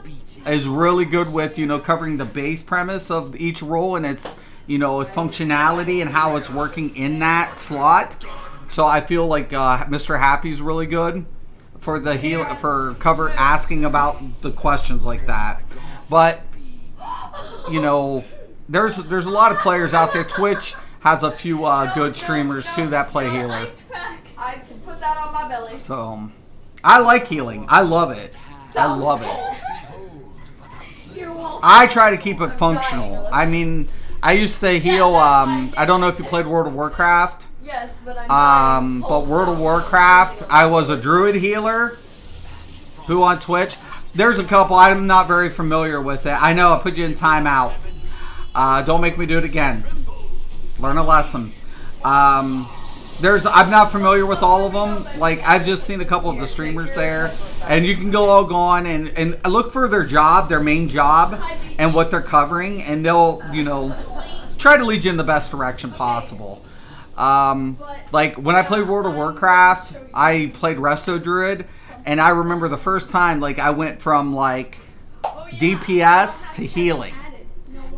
is really good with, you know, covering the base premise of each role and its, you know, its functionality and how it's working in that slot. So I feel like Mr. Happy's really good for the asking about the questions like that. But you know, there's a lot of players out there. Twitch has a few good streamers too that play healer. I can put that on my belly. So I like healing. I love it. I love it. You're welcome. I try to keep it functional. I mean, I used to heal. I don't know if you played World of Warcraft. Yes, but I'm But World of Warcraft, I was a druid healer. Who on Twitch? There's a couple. I'm not very familiar with it. I know I put you in timeout. Don't make me do it again. Learn a lesson. I'm not familiar with all of them. Like, I've just seen a couple of the streamers there. And you can go log on and look for their job, their main job, and what they're covering. And they'll, you know, try to lead you in the best direction possible. Like, when I played World of Warcraft, I played Resto Druid. And I remember the first time, like, I went from, like, DPS to healing.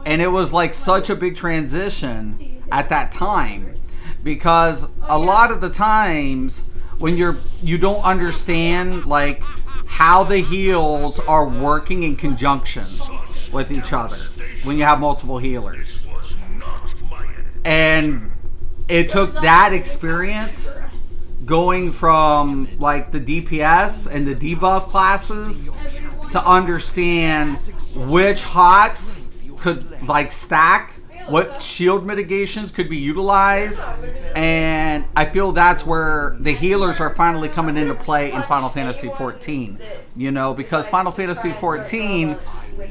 And it was, like, such a big transition at that time. Because a lot of the times when you don't understand like how the heals are working in conjunction with each other when you have multiple healers. And it took that experience going from like the DPS and the debuff classes to understand which hots could like stack, what shield mitigations could be utilized, and I feel that's where the healers are finally coming into play in Final Fantasy XIV. You know, because Final Fantasy XIV,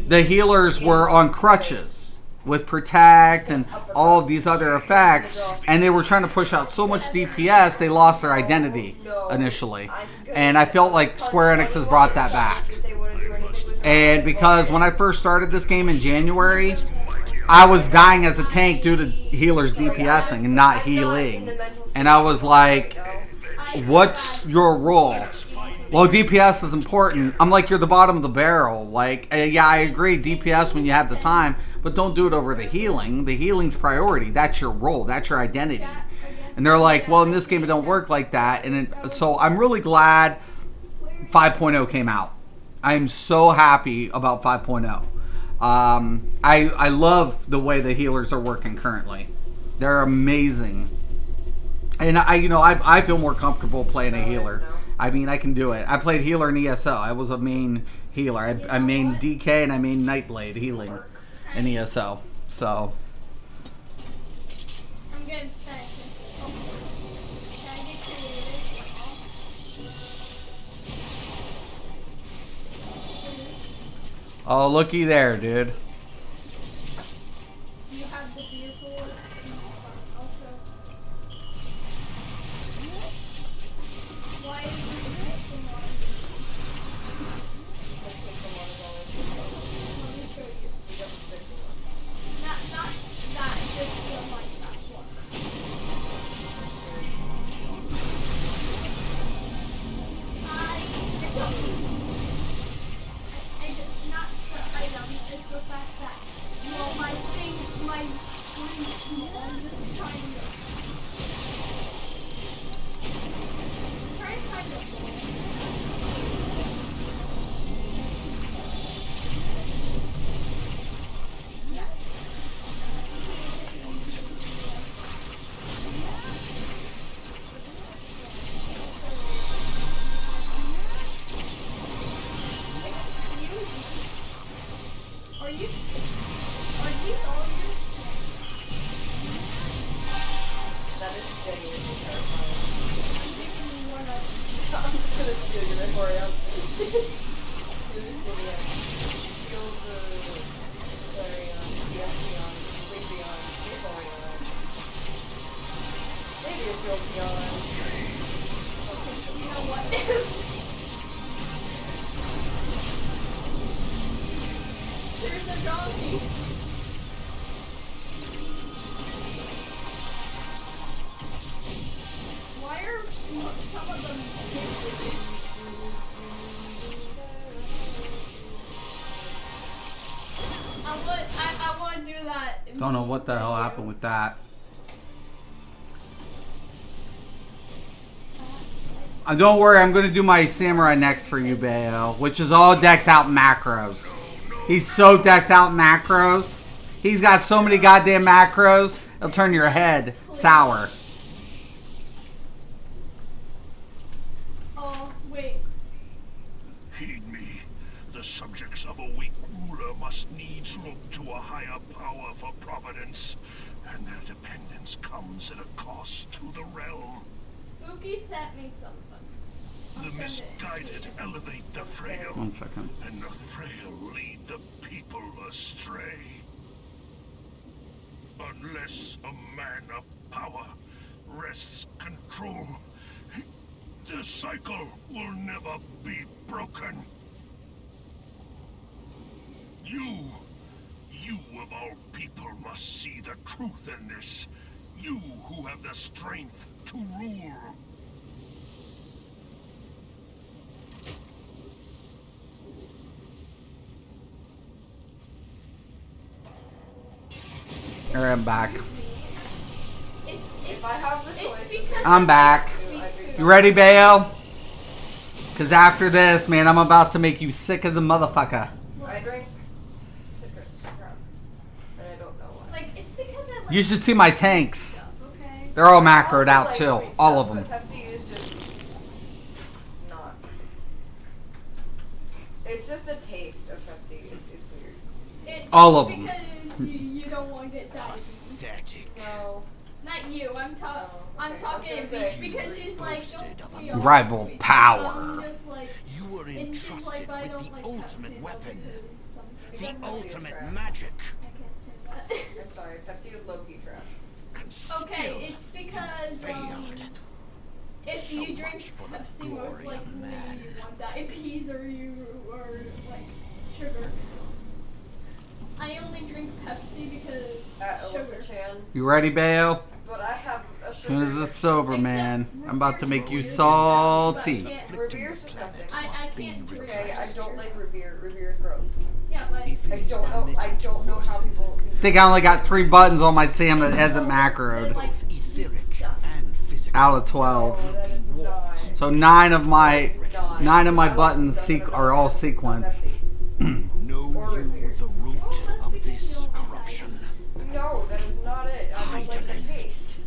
the healers were on crutches with Protect and all of these other effects, and they were trying to push out so much DPS, they lost their identity initially. And I felt like Square Enix has brought that back. And because when I first started this game in January, I was dying as a tank due to healers DPSing and not healing. And I was like, what's your role? Well, DPS is important. I'm like, you're the bottom of the barrel. Like, yeah, I agree, DPS when you have the time, but don't do it over the healing. The healing's priority. That's your role. That's your identity. And they're like, well, in this game it don't work like that. And so I'm really glad 5.0 came out. I'm so happy about 5.0. I love the way the healers are working currently. They're amazing. And I feel more comfortable playing a healer. I mean, I can do it. I played healer in ESO. I was a main healer. I main DK and I main Nightblade healing in ESO. So I'm good. oh, looky there, dude. You have the vehicle also. Why is it missing one? Let me show you. Not that, just the Minecraft one. It's not the item, it's the fact that, well, my screen is small, I'm just trying to find a Are these all yours? That is genuinely terrifying. I'm thinking one of I'm just gonna steal your Euphoria. Steal your Cydia. steal the Clarion, the Espeon, Leafeon, Vaporeon. Maybe a Jolteon. You know what? There's a donkey. Why are some of them dancing? I want to do that. Don't know what the hell happened with that. Don't worry, I'm gonna do my samurai next for you, Bayo, which is all decked out macros. He's so decked out macros. He's got so many goddamn macros, it'll turn your head sour. Oh, wait. Heed me. The subjects of a weak ruler must needs look to a higher power for providence, and their dependence comes at a cost to the realm. Spooky sent me something. The misguided elevate the frail, 1 second. and the frail lead the people astray. Unless a man of power wrests control, the cycle will never be broken. You of all people must see the truth in this. You who have the strength to rule. Alright, I'm back. If I have the choice, because I'm back. You ready, Bayo? Because after this, man, I'm about to make you sick as a motherfucker. I drink citrus crap, and I don't know why. Like, it's because I like You should see my tanks. stuff, okay? They're all I macroed also out like too. sweet All of stuff, them. but Pepsi is just not. It's just the taste of Pepsi. It's weird. All of them. Because you don't want to get diabetes. No. Not you. I'm okay. talking I to was gonna Beach say- because she's like, don't be all Rival sweet. power. I'm just like, You were and she's entrusted like, but I with don't the like ultimate Pepsi, weapon, because something. the Pepsi is ultimate trash. magic. I can't say I'm sorry. Pepsi is low-key trash. And that. still Okay, it's because failed. if So you drink much for the Pepsi, most glory of likely man. you want diabetes or like sugar. I only drink Pepsi because Alyssa sugar. Chan, You ready, Bayo? but I have a As soon as sugar this is over, Except man, I'm about to make you root beer. salty. But yeah, Root beer is disgusting. I can't drink Okay, I root don't beer. like root beer. Root beer is gross. Yeah, but If I it is don't know. I permitted don't know to how worsen, people. I think I only got 3 buttons on my Sam that hasn't They're macroed. like both etheric stuff. and physical. Out of 12. Oh, that is not. So 9 of my Nine. 9 of my I buttons wasn't gonna are all know sequenced. Pepsi. Know Or root beer. you the root Well, that's of because you this don't like corruption. No, that is not it. I don't like the Heidelin. taste.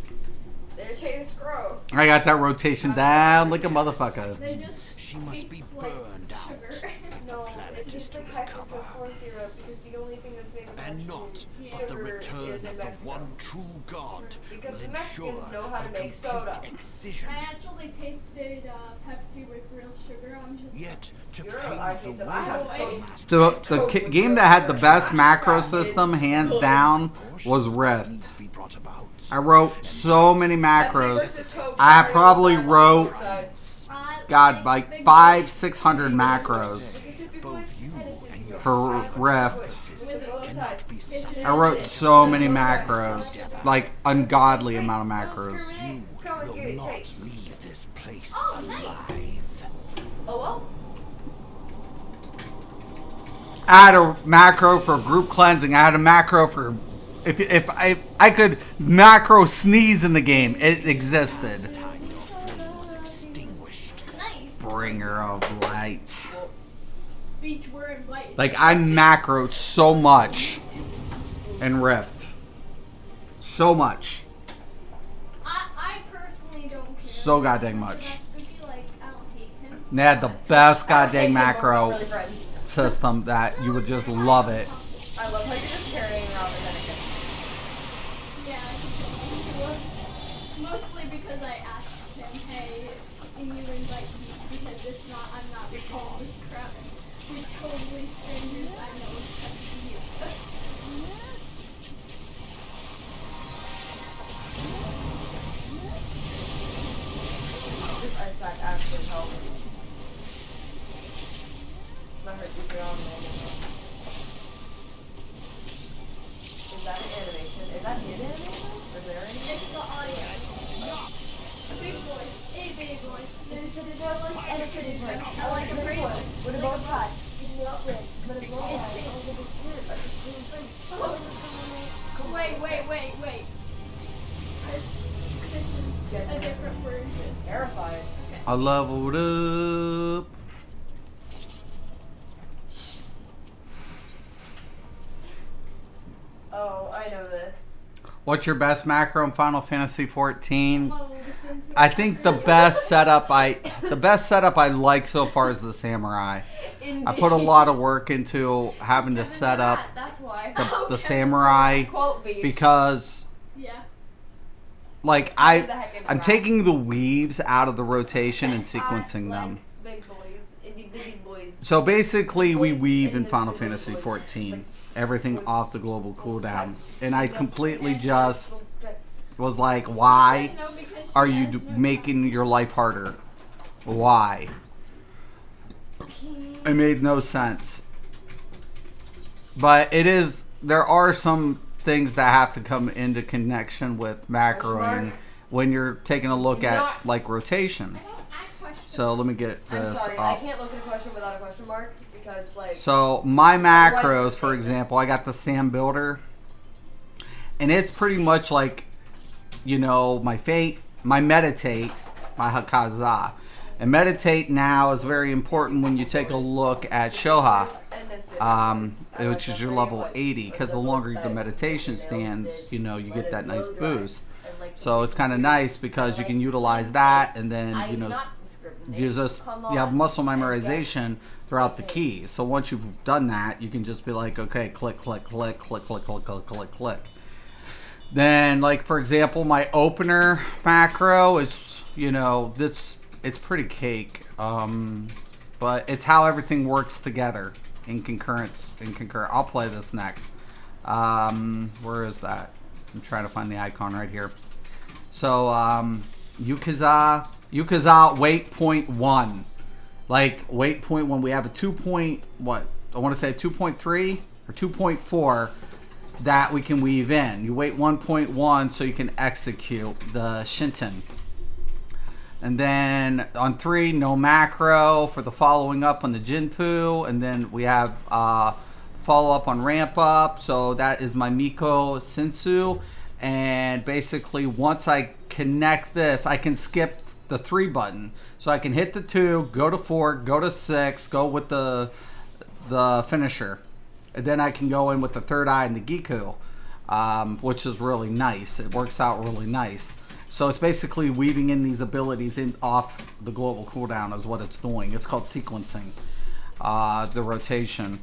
Their taste gross. I got that rotation down like a motherfucker. They just She must taste be like burned out. sugar. No, planet it is tastes to like high recover. fructose corn syrup because the only thing that's made with And actual not sugar but the return is in of the Mexico. one true God Because will the Mexicans ensure know how to a make soda. complete excision. I actually tasted Pepsi with real sugar. I'm just Yet to You're pave I the tasted. way I had Boy. Coke. The game that had the best macro system, hands down, was Rift. needs to be brought about. I wrote so many Pepsi macros. versus Coke, I sorry, probably on the wrote, side. God, like 500-600 macros Mississippi boys, Both you Tennessee and your boys. for Rift. So both sides. cannot be separated. I wrote so many macros, like ungodly amount of macros. You Come and will get it, not taste. leave this place Oh, nice. alive. Oh well. I had a macro for group cleansing. I had a macro for if I could macro sneeze in the game. It existed. Time your flame was extinguished. nice. Bringer of light. Beach, we're invited. Like I macroed so much in Rift. So much. I personally don't care. So goddamn much. Spooky, like, I don't hate him. They had the best I hate goddamn him, but we're macro really friends. system that you would just love it. I love how you're just carrying around the Henneken. Yeah, mostly because I asked him, hey, can you invite me? Because if not, I'm not recalling this crap. You're totally strangers. I know it's touching you. This ice pack actually helped. My heart beats are on normal. Is that an animation? Is that his animation? Or their animation? It's the audio. Big boy. A big boy. This is city boy and a city boy. I like a big boy with a bow tie. But a bow tie. Wait. This is a different version. Terrified. I leveled up. Oh, I know this. What's your best macro in Final Fantasy 14? Oh, listen to I think the best setup I like so far is the samurai. I put a lot of work into having to set up That's why. the samurai Quote beach. because Yeah. like I'm taking the weaves out of the rotation and I sequencing like them. Big boys, itty bitty boys. So basically we Boys weave in in the Final city Fantasy boys. 14. Like, Everything boys. off the global cooldown. And I completely And just like, was like, why No, because she are you has no making your life harder? Why? It made no sense. But there are some things that have to come into connection with macroing when you're taking a look at like rotation. I don't ask questions. So let me get I'm this sorry, I up. can't look at a question without a question mark because like. So my macros, Otherwise, for example, I got the Sam Builder, and it's pretty much like, you know, my Fate, my Meditate, my Hakaza. And Meditate now is very important when you take a look at Shoha, which is your level 80, because the longer the meditation stands, you know, you get that nice boost. So it's kind of nice because you can utilize that, and then, you know, you have muscle memorization throughout the keys. So once you've done that, you can just be like, okay, click, click, click, click, click, click, click, click, click. Then, like, for example, my opener macro is, you know, it's pretty cake. But it's how everything works together in concurrent. I'll play this next. Where is that? I'm trying to find the icon right here. So, Yukaza weight point 1. Like, weight point 1, we have a 2.3 or 2.4 that we can weave in. You wait 1.1 so you can execute the Shinten. And then on 3, no macro for the following up on the Jinpu. And then we have follow up on ramp up. So that is my Miko Sensu. And basically once I connect this, I can skip the 3 button. So I can hit the 2, go to 4, go to 6, go with the finisher. And then I can go in with the third eye and the Giku, which is really nice. It works out really nice. So it's basically weaving in these abilities in off the global cooldown is what it's doing. It's called sequencing, the rotation.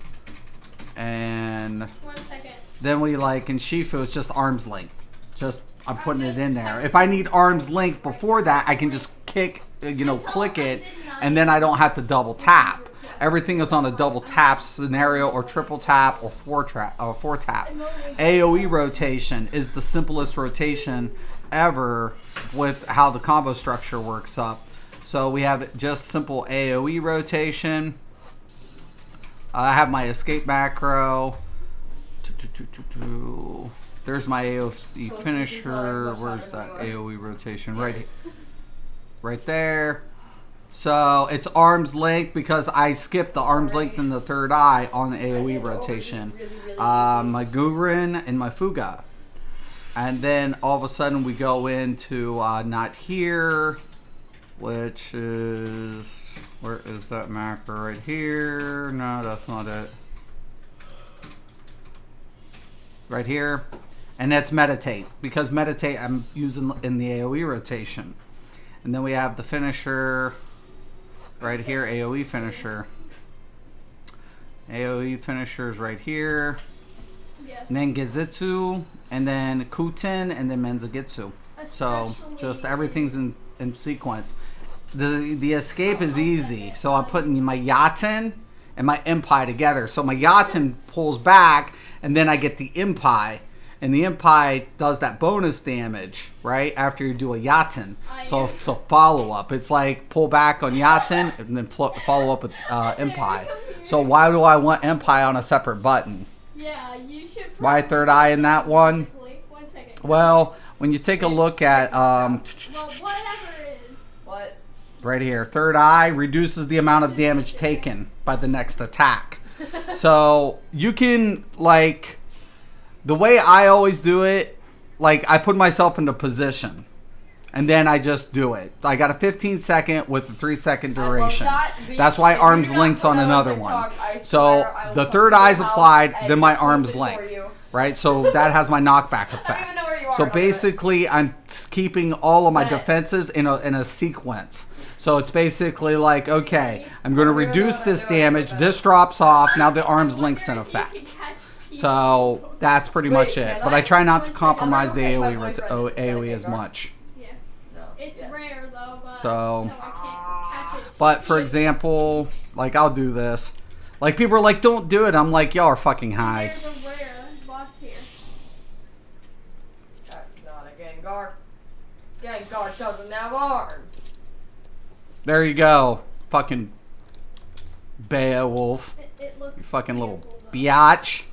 And 1 second. then we like in Shifu, it's just arm's length. Just I'm putting it in there. If I need arm's length before that, I can just click it, and then I don't have to double tap. Everything is on a double tap scenario or triple tap or four tap. AoE rotation is the simplest rotation ever with how the combo structure works up. So we have just simple AoE rotation. I have my escape macro. There's my AoE finisher. Where's that AoE rotation? Right there. So it's arm's length because I skipped the arm's length in the third eye on the AoE rotation. My Gurren and my Fuga. And then all of a sudden we go into not here, which is, where is that macro right here? No, that's not it. Right here. And that's meditate, because meditate I'm using in the AoE rotation. And then we have the finisher right here, AoE finisher. AoE finisher is right here. Yes. And then Gezitsu, and then Kuten, and then Menzugitsu. So just everything's in sequence. The escape is easy. So I'm putting my Yaten, and my impi together. So my Yaten pulls back, and then I get the impi. And the impi does that bonus damage, right, after you do a Yaten. So it's a follow-up. It's like pull back on Yaten, and then follow up with impi. So why do I want impi on a separate button? Yeah, you should. Why third eye in that one? 1 second. Well, when you take a look at Well, whatever it is. What? right here, third eye reduces the amount of damage taken by the next attack. So you can, like, the way I always do it, like, I put myself into position and then I just do it. I got a 15-second with a 3-second duration. That's why arms links on another one. So the third eye's applied, then my arms link, right? So that has my knockback effect. So basically, I'm keeping all of my defenses in a sequence. So it's basically like, okay, I'm going to reduce this damage. This drops off. Now the arms link's in effect. So that's pretty much it. But I try not to compromise the AoE as much. Yeah. It's rare though, but So, I can't catch it. but for example, like, I'll do this. Like, people are like, don't do it. I'm like, y'all are fucking high. There's a rare boss here. That's not a Gengar. Gengar doesn't have arms. There you go. Fucking Beowulf. It looks You fucking little terrible, though. biatch.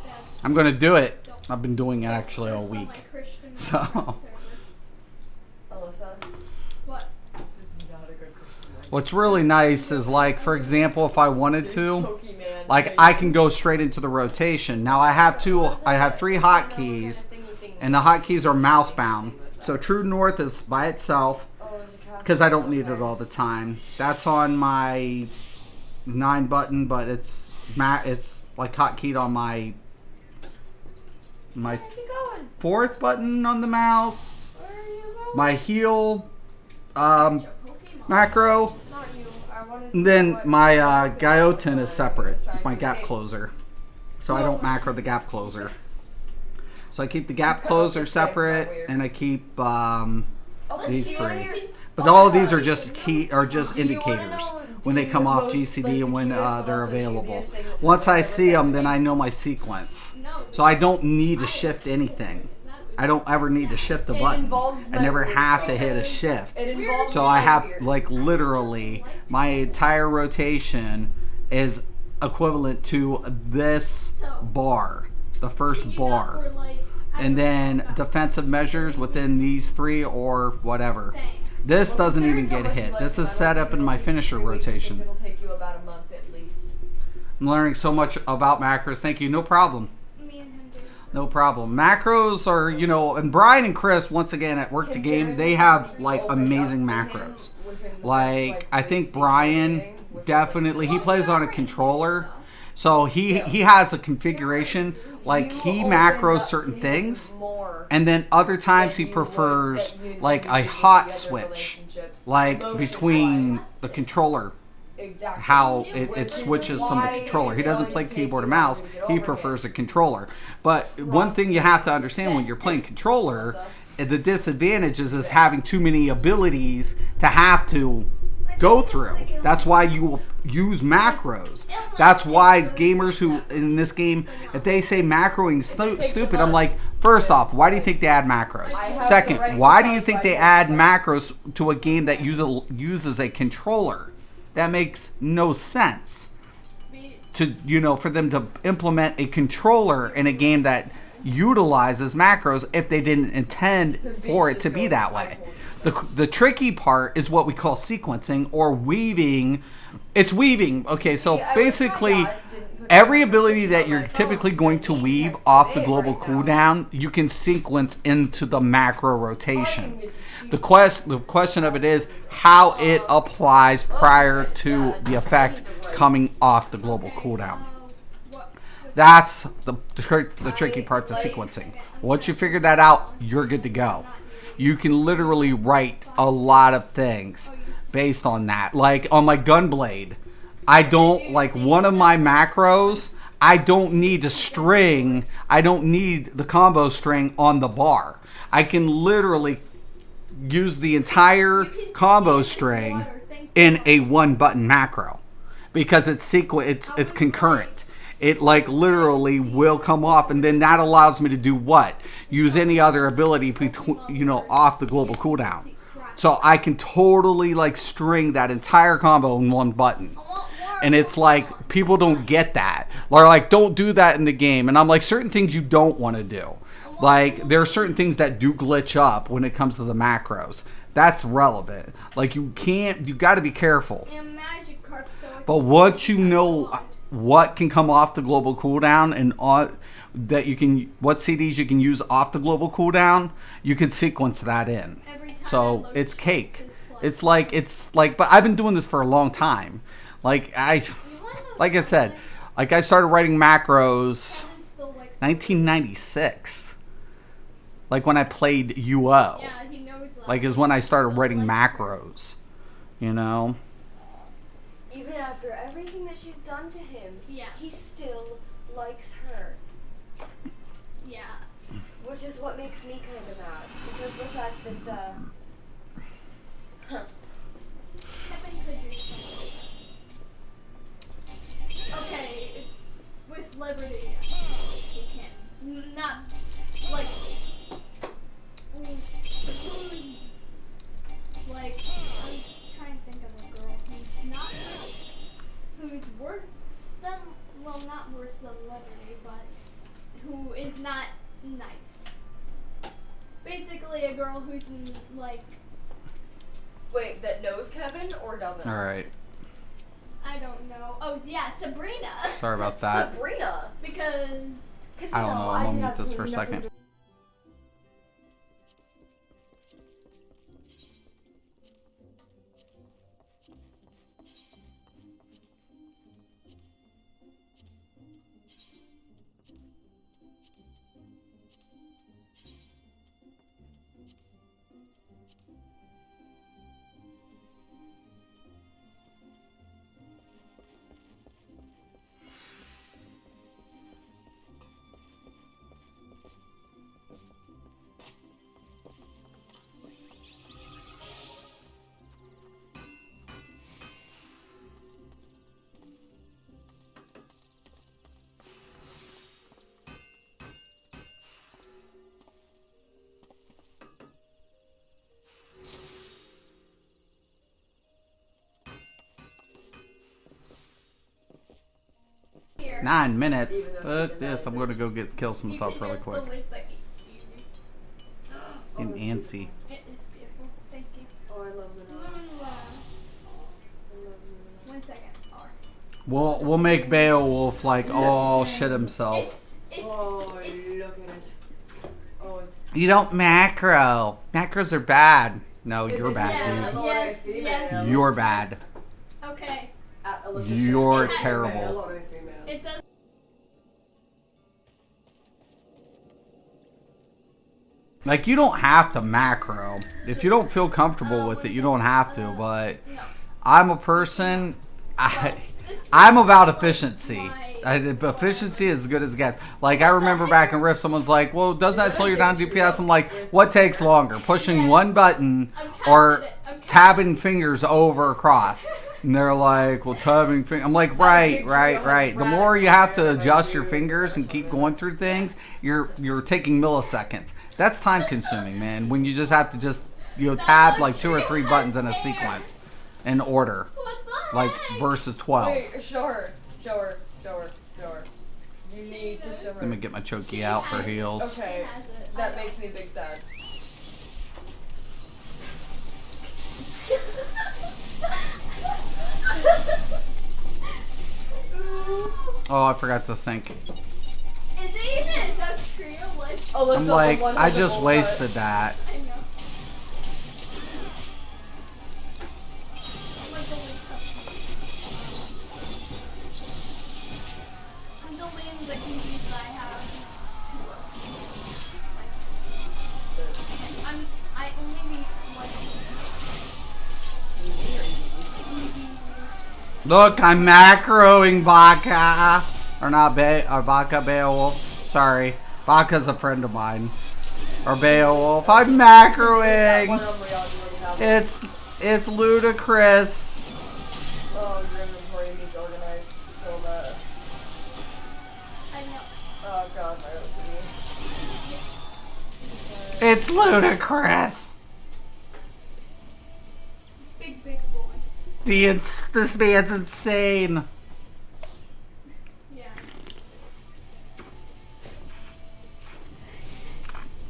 Dad, I'm going to do it. I've been doing it actually all there's some, week. like, Christian So. server. Alyssa, What? this is not a good Christian. What's really nice is, like, for example, if I wanted to, like, I can go straight into the rotation. Now I have 3 hotkeys, and the hotkeys are mouse bound. So True North is by itself, because I don't need it all the time. That's on my 9 button, but it's like hotkeyed on my Where are you going? 4th button on the mouse. Where are you going? My heal Pokemon. macro. Not you. I wanted And then my Gaiotin is separate, my gap closer. So I don't macro the gap closer. So I keep the gap closer separate, and I keep these 3. But all of these are just indicators when they come off GCD and when they're available. Once I see them, then I know my sequence. No. So I don't need to shift anything. I don't ever need to shift a button. I never have to hit a shift. It involves So I have, like, literally my entire rotation is equivalent to this bar, the first bar. And then defensive measures within these 3 or whatever. This doesn't even get hit. This is set up in my finisher rotation. It'll take you about a month at least. I'm learning so much about macros. Thank you. No problem. Me and him do. No problem. Macros are, you know, and Brian and Chris, once again, at Work to Game, they have, like, amazing macros. Like, I think Brian definitely, he plays on a controller. So he has a configuration, like, he macros certain things, and then other times he prefers, like, a hot switch, like, between the controller, how it switches from the controller. He doesn't play keyboard and mouse, he prefers a controller. But one thing you have to understand when you're playing controller, the disadvantage is having too many abilities to have to go through. That's why you will use macros. That's why gamers who in this game, if they say macroing stupid, I'm like, first off, why do you think they add macros? Second, why do you think they add macros to a game that uses a controller? That makes no sense. To, you know, for them to implement a controller in a game that utilizes macros if they didn't intend for it to be that way. The tricky part is what we call sequencing or weaving. It's weaving. Okay, so basically every ability that you're typically going to weave off the global cooldown, you can sequence into the macro rotation. The question of it is how it applies prior to the effect coming off the global cooldown. That's the tricky part to sequencing. Once you figure that out, you're good to go. You can literally write a lot of things based on that. Like on my Gunblade, I don't, like, one of my macros, I don't need a string, I don't need the combo string on the bar. I can literally use the entire combo string in a 1-button macro. because it's concurrent. It like literally will come off, and then that allows me to do what? Use any other ability between, off the global cooldown. So I can totally like string that entire combo in one button. And it's like, people don't get that. They're like, don't do that in the game. And I'm like, certain things you don't want to do. Like, there are certain things that do glitch up when it comes to the macros. That's relevant. Like, you got to be careful. And magic cards, so But once you know what can come off the global cooldown and what CDs you can use off the global cooldown, you can sequence that in. every time So it's cake. It's like, but I've been doing this for a long time. Like I said, like I started writing macros 1996. Like when I played UO. Yeah, he knows. Like is when I started writing macros. Even after everything that she's done to him, Yeah. he still likes her. Yeah. Which is what makes me kind of mad. Because the fact that, Kevin could do something. Okay, with Liberty, he can't. Not like. Like, I'm trying to think of a girl who's worse than, well, not worse than Liberty, but who is not nice. Basically, a girl who's like. wait, that knows Kevin or doesn't? Alright. I don't know. Oh yeah, Sabrina. Sorry about that. Sabrina. Because Because I don't know. I'm I gonna did mute this for a absolutely nothing second. to- here. 9 minutes. Even though she Fuck did this. that, I'm gonna go kill some You stuff can really just quick. delete the Getting antsy. It is beautiful. Thank you. Oh, I love Luna. I love Luna. 1 second. R. We'll make Beowulf like all shit himself. Oh, It's look at it. Oh, it's. You don't macro. Macros are bad. No, If you're it's bad, yeah, dude. yes, female. yes. You're bad. okay. You're It's- terrible. It does. Like, you don't have to macro. If you don't feel comfortable with it, you don't have to. But No. I'm a person, I'm about efficiency. Efficiency is as good as it gets. Like, I remember back in Rift, someone's like, well, doesn't that slow you down GPS? I'm like, what takes longer? Pushing one button or tabbing fingers over across? And they're like, well, tabbing fingers. I'm like, right. The more you have to adjust your fingers and keep going through things, you're taking milliseconds. That's time consuming, man. When you just have to tab like 2 or 3 buttons in a sequence in order. What the Like heck? versus 12. Wait, show her. You need to show her. Let me get my chokey out for heals. Okay, Has it. that makes me big sad. Oh, I forgot to sync. Is it even a duck trio? Like, Alyssa, I'm like, the one I with the just bowl wasted that. I know. I'm like deleting something. I'm deleting the keys that I have to I only need one. Look, I'm macroing Baka. Or not Baka, Beowulf. Sorry. Baka's a friend of mine. Or Beowulf. I'm macroing. It's ludicrous. Oh, your inventory needs order on my OCD. It's ludicrous. Big boy. This man's insane. Yeah.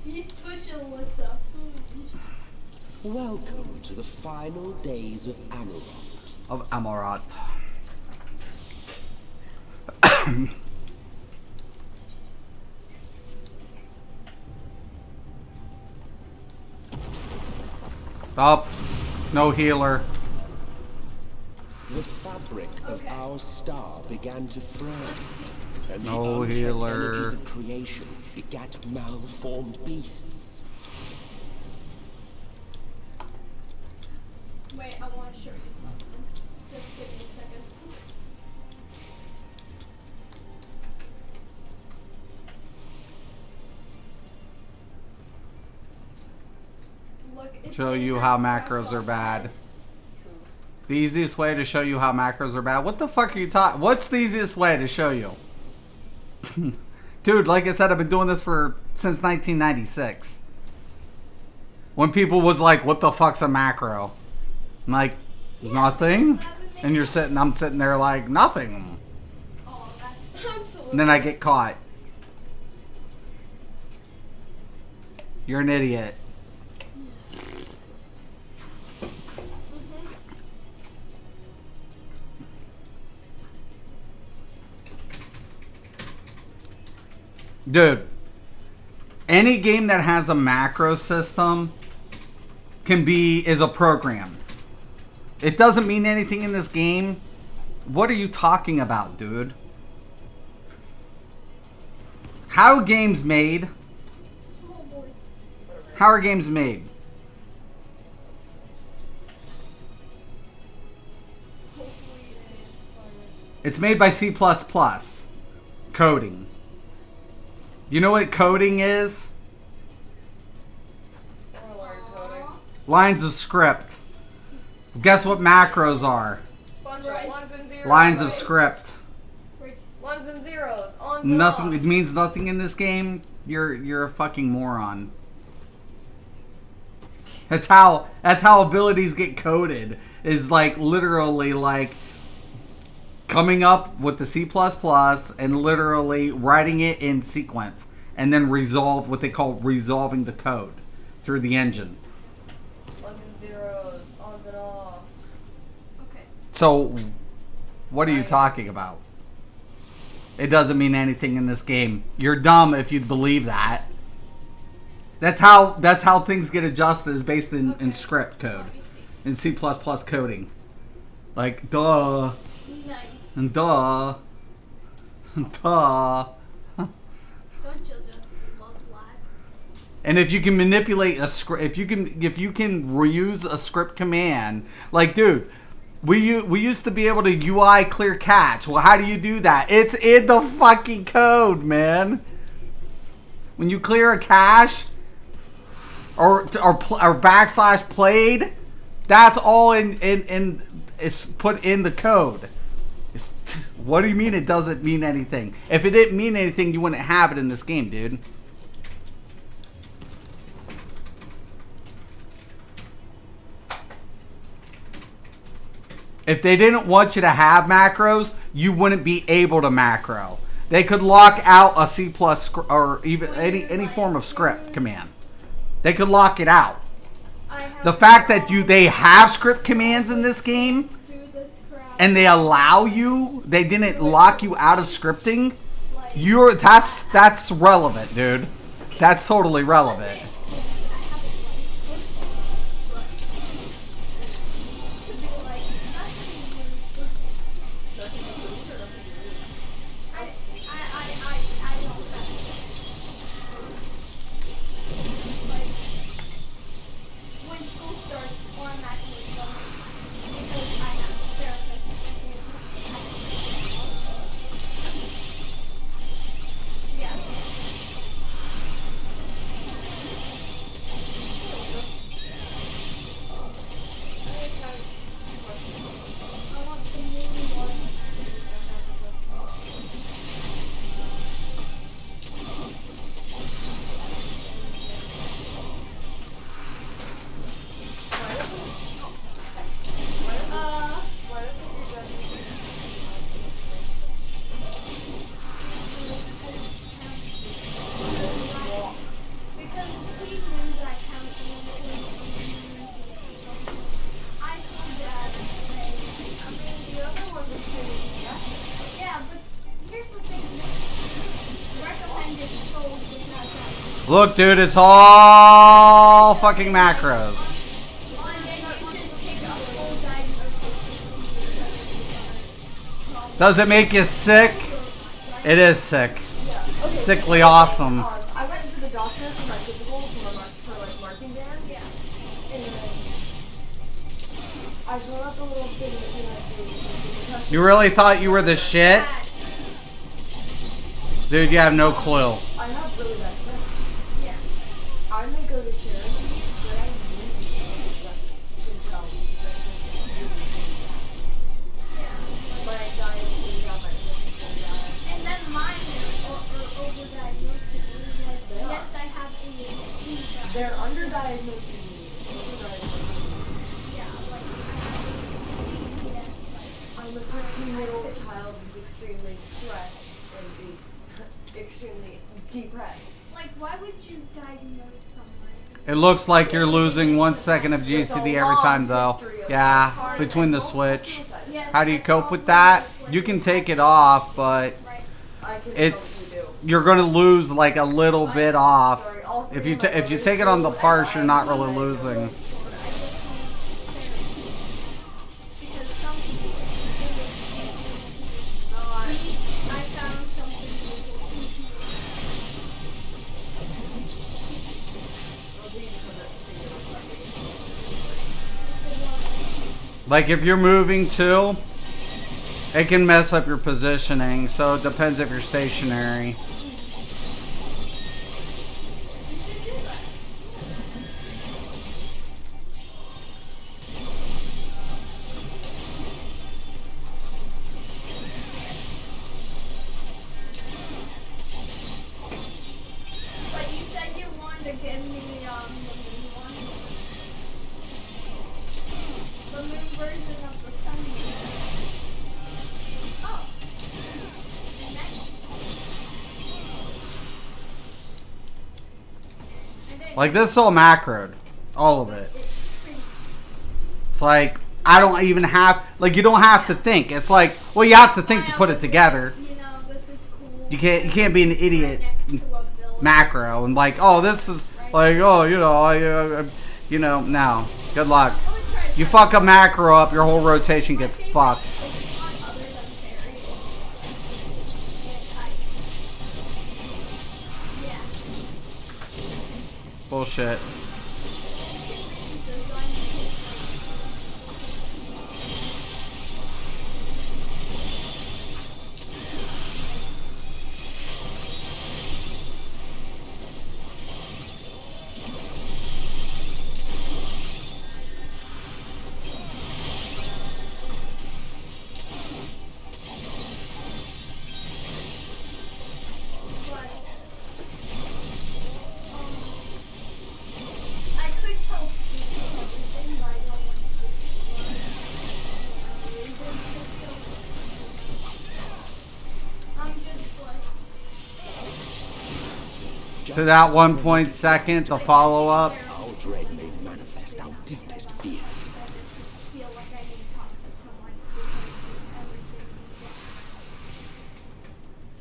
He's pushing Alyssa. Welcome to the final days of Amaranth. Of Amaranth. Up. No healer. The fabric of our star began to fray, and No the unchecked healer. energies of creation begat malformed beasts. Wait, I want to show you something. Just give me a second. Look, it's Show in you that how scrap macros are box. bad. The easiest way to show you how macros are bad. What the fuck are you talking? What's the easiest way to show you? Dude, like I said, I've been doing this since 1996. When people was like, "What the fuck's a macro?" I'm like, nothing. And I'm sitting there like, nothing. Oh, that's Absolutely. And then I get caught. You're an idiot. Dude, any game that has a macro system is a program. It doesn't mean anything in this game. What are you talking about, dude? How are games made? small boy. How are games made? Hopefully it is. It's made by C++. Coding. You know what coding is? I want to learn coding. Lines of script. Guess what macros are? Bunch Right. of ones and zeros. Lines of script. Right. Ones and zeros. Ons and Nothing. offs. It means nothing in this game. You're a fucking moron. That's how abilities get coded. Is like literally like coming up with the C++ and literally writing it in sequence and then resolve what they call resolving the code through the engine. Ones and zeros. Ons and offs. Okay. So what are you Right. talking about? It doesn't mean anything in this game. You're dumb if you believe that. That's how things get adjusted is based in script code. In C++ coding. Like, duh. Nice. And duh. Duh. Don't you just love black? And if you can manipulate a script, if you can reuse a script command, like, dude, we used to be able to UI clear cache. Well, how do you do that? It's in the fucking code, man. When you clear a cache or backslash played, that's all in it's put in the code. What do you mean it doesn't mean anything? If it didn't mean anything, you wouldn't have it in this game, dude. If they didn't want you to have macros, you wouldn't be able to macro. They could lock out a C+ or even any form of script command. They could lock it out. I have The fact that they have script commands in this game do this crap. and they allow you, they didn't lock you out of scripting. Like, That's relevant, dude. That's totally relevant. Look, dude, it's all fucking macros. On day you should take a full diagnosis. Does it make you sick? It is sick. Yeah. Okay. Sickly awesome. I went to the doctor for my physical for like marching band. Yeah. And I filled out the little thing that You really thought you were the shit? Dude, you have no clue. I have really bad friends. Yeah. I may go to charity, but I really need lessons. You can tell. My anxiety is out, my emotions are out. And then mine are overdiagnosed. Yes, I have ADHD. They're underdiagnosing me. Yeah, like I have ADHD. Yes, I'm a 13-year-old child who's extremely stressed and is extremely depressed. like why would you diagnose someone? It looks like you're losing 1 second of GCD every time, though. Yeah, between the switch. Yes, How do you that's cope all with we that? do. You can take it off, but Right. I can it's totally do. you're gonna lose like a little bit off. Sorry, all If three you of my if you brothers take it on the do, parse, and you're I not do really it. losing. Because some people I found something Like if you're moving too, it can mess up your positioning. So it depends if you're stationary. But you said you wanted to give me the moon one. The moon version of the sun. Oh. Nice. Like this is all macroed, all of it. It's like I don't even have like you don't have to think. It's like well you have to think to put it together. You know, this is cool. You can't be an idiot Right next to a village. macro and like oh this is like oh you know you know no good luck. You fuck a macro up, your whole rotation gets fucked. Bullshit. I could tell Steve everything, but I don't want to. I'm just like. So that 1 point second, the follow up. Our dread may manifest our deepest fears. Feel like I need to talk to someone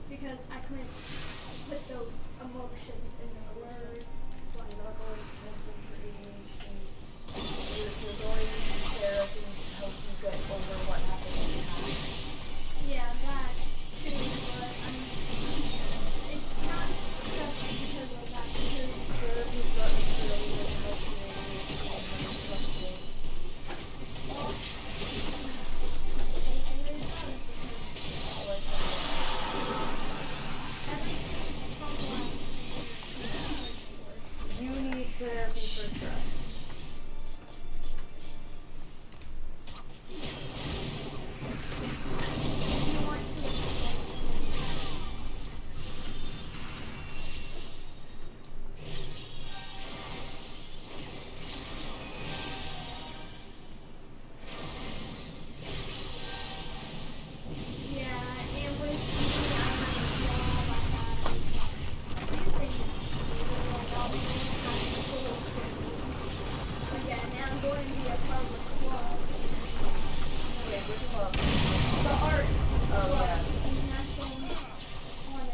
because I couldn't put those emotions in the words. I'm not going to counseling for ADHD. If you're going to therapy to help you get over what happened in the past. Yeah, that too, but it's not just because of that too. Therapy's not necessarily going to help you and trust me. You need therapy for stress. Yeah, and with me, I had a job, I had everything. Again, now I'm going to be a part of the club. Okay, which club? The art Oh, club. yeah. International.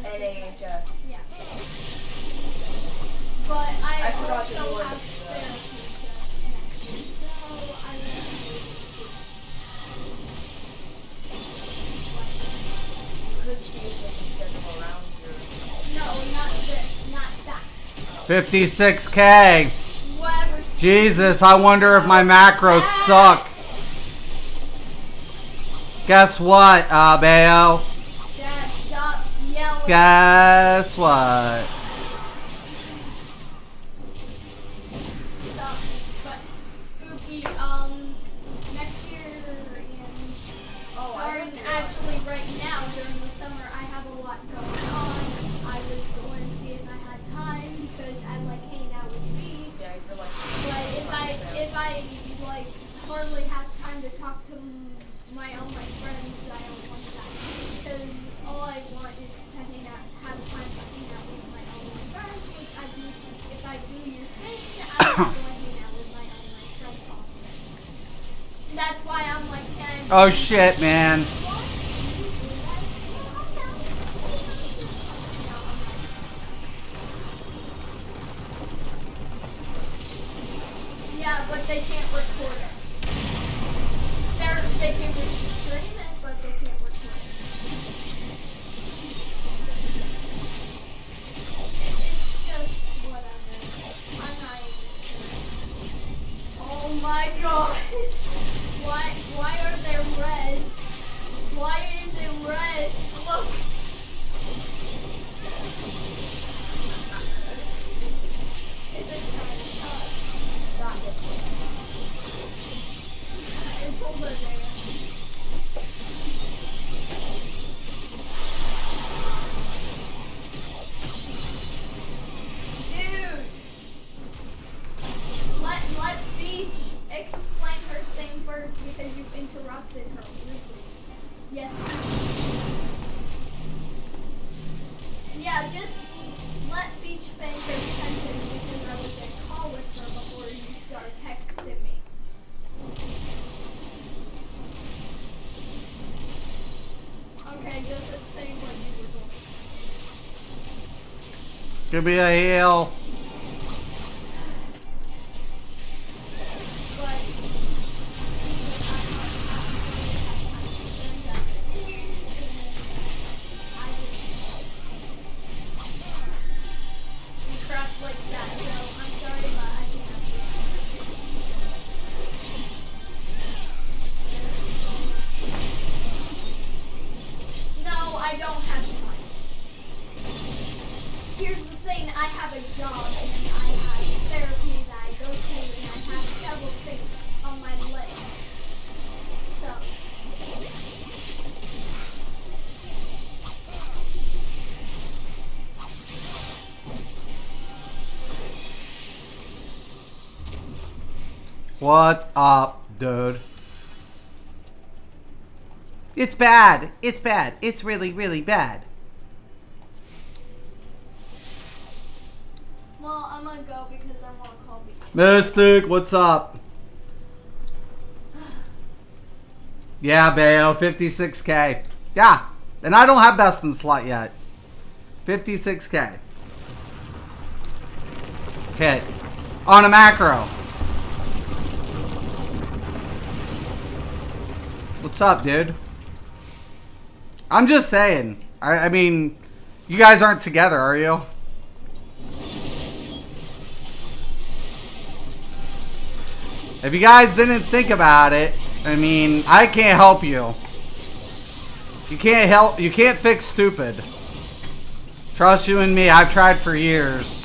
NAHS. Yeah. But I forgot that you also were have the- therapy next week, so I won't be able You could see if they can schedule around your. to. No, not this, not that. 56K. Whatever. Jesus, I wonder if my macros suck. Guess what, Bayo? Dad, stop yelling. Guess what? Stop. But spooky. Next year and Oh, I or can see actually right now during the summer, I have a lot going on. I was going to see if I had time because I like hanging out with me. Yeah, you're like. But if I like hardly have time to talk to my online friends, I don't want that because all I want is to hang out, have time to hang out with my online friends. Which I do. If I do your thing, I want to hang out with my online friends also. That's why I'm like, can I Oh shit, man. Yeah, but they can't record it. They can stream it, but they can't record it. It's just whatever. I'm not even. Oh my gosh! Why are there red? Why is it red? Look. It's a Not yet. It's over there. Dude! Let Beach explain her thing first because you interrupted her rudely. Yes. Yeah, just let Beach finish her sentence because I was in a call with her before you start texting me. Okay, just say what you were doing. Give me a heal. But crap like that, so I'm sorry, but I can't. No, I don't have time. Here's the thing, I have a job and I have therapy that I go to and I have several things on my list. So What's up, dude? It's bad. It's bad. It's really, really bad. well, I'm gonna go because I want to call Beach. Mystic, what's up? Yeah, Bayo, 56K. Yeah, and I don't have best in slot yet. 56K. Hit. On a macro. What's up, dude? I'm just saying. I mean, you guys aren't together, are you? If you guys didn't think about it, I mean, I can't help you. You can't fix stupid. Trust you and me, I've tried for years.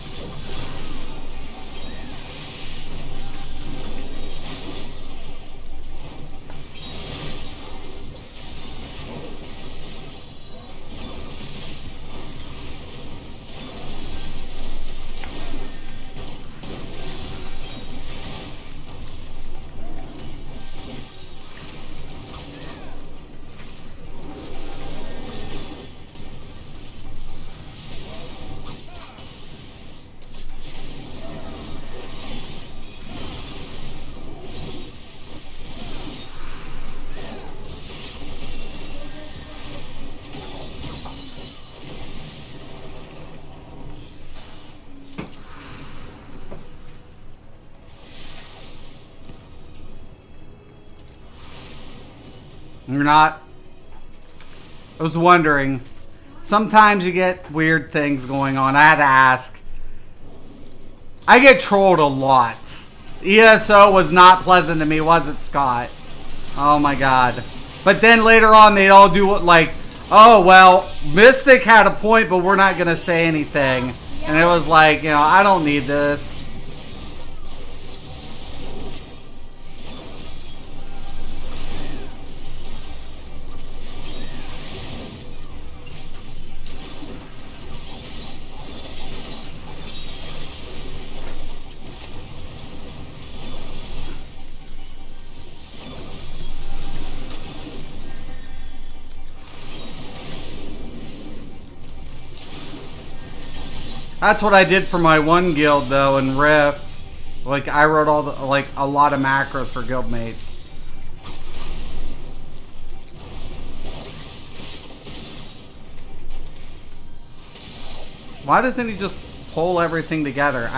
You're not? I was wondering. Sometimes you get weird things going on. I had to ask. I get trolled a lot. ESO was not pleasant to me, was it, Scott? Oh my god. But then later on, they'd all do like, oh, well, Mystic had a point, but we're not going to say anything. And it was like, you know, I don't need this. That's what I did for my one guild though in Rift. Like I wrote all the like a lot of macros for guildmates. Why doesn't he just pull everything together?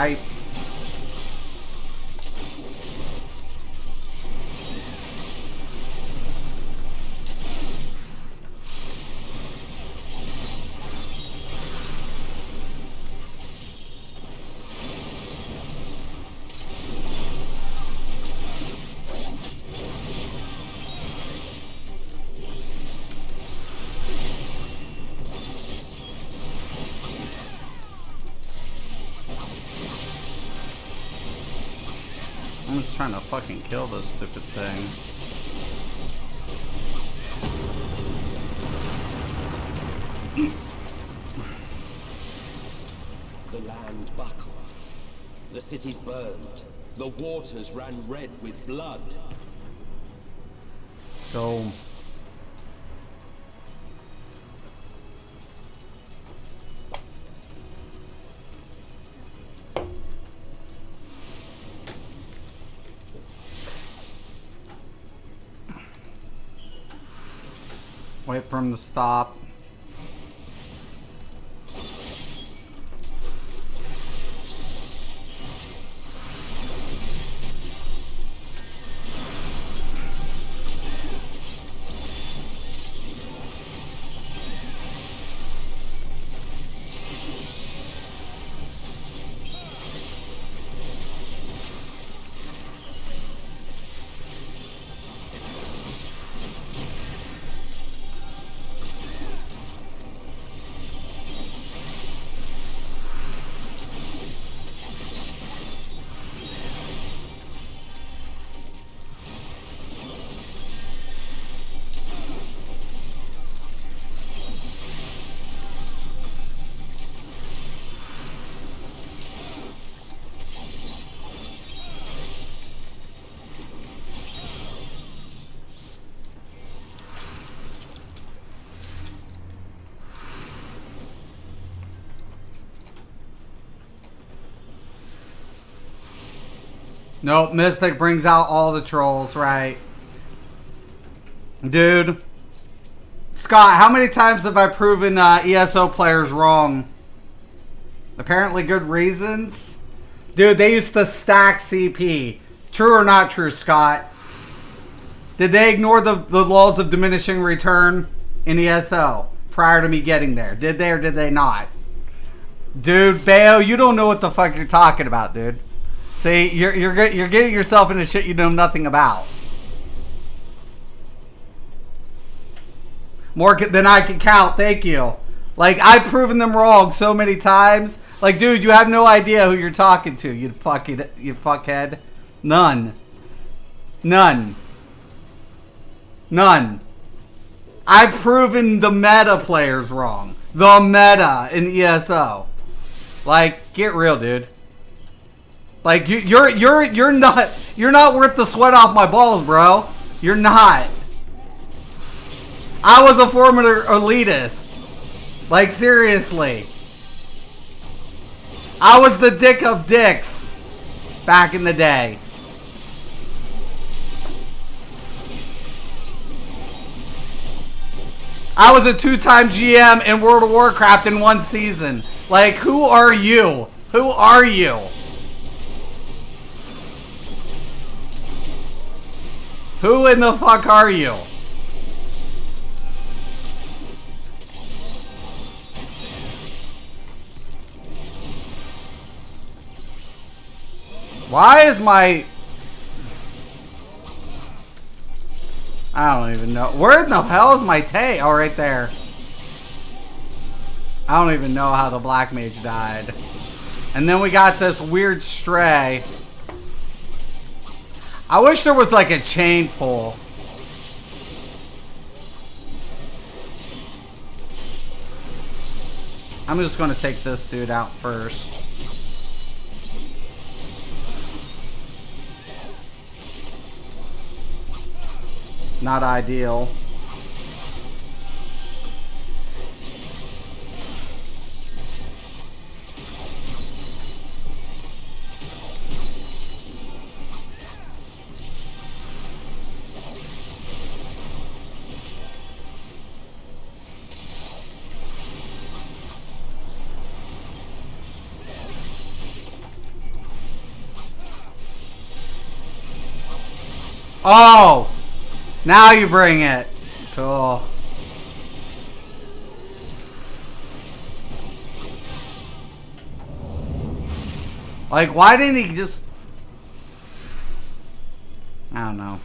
I'm just trying to fucking kill this stupid thing. The land buckled. The cities burned. The waters ran red with blood. Go. Wait for him to stop. Nope, Mystic brings out all the trolls, right? Dude. Scott, how many times have I proven ESO players wrong? Apparently good reasons. Dude, they used to stack CP. True or not true, Scott? Did they ignore the laws of diminishing return in ESO prior to me getting there? Did they or did they not? Dude, Bayo, you don't know what the fuck you're talking about, dude. See, you're getting yourself into shit you know nothing about. More than I can count, thank you. Like, I've proven them wrong so many times. Like, dude, you have no idea who you're talking to, you fuckhead. None. None. None. I've proven the meta players wrong. The meta in ESO. Like, get real, dude. Like you're not worth the sweat off my balls, bro. You're not. I was a former elitist. Like seriously. I was the dick of dicks back in the day. I was a 2-time GM in World of Warcraft in one season. Like, who are you? Who are you? Who in the fuck are you? Why is my... I don't even know. Where in the hell is my Tay? Oh, right there. I don't even know how the Black Mage died. And then we got this weird Stray. I wish there was like a chain pull. I'm just going to take this dude out first. Not ideal. Oh! Now you bring it. Cool. Like, why didn't he just... I don't know.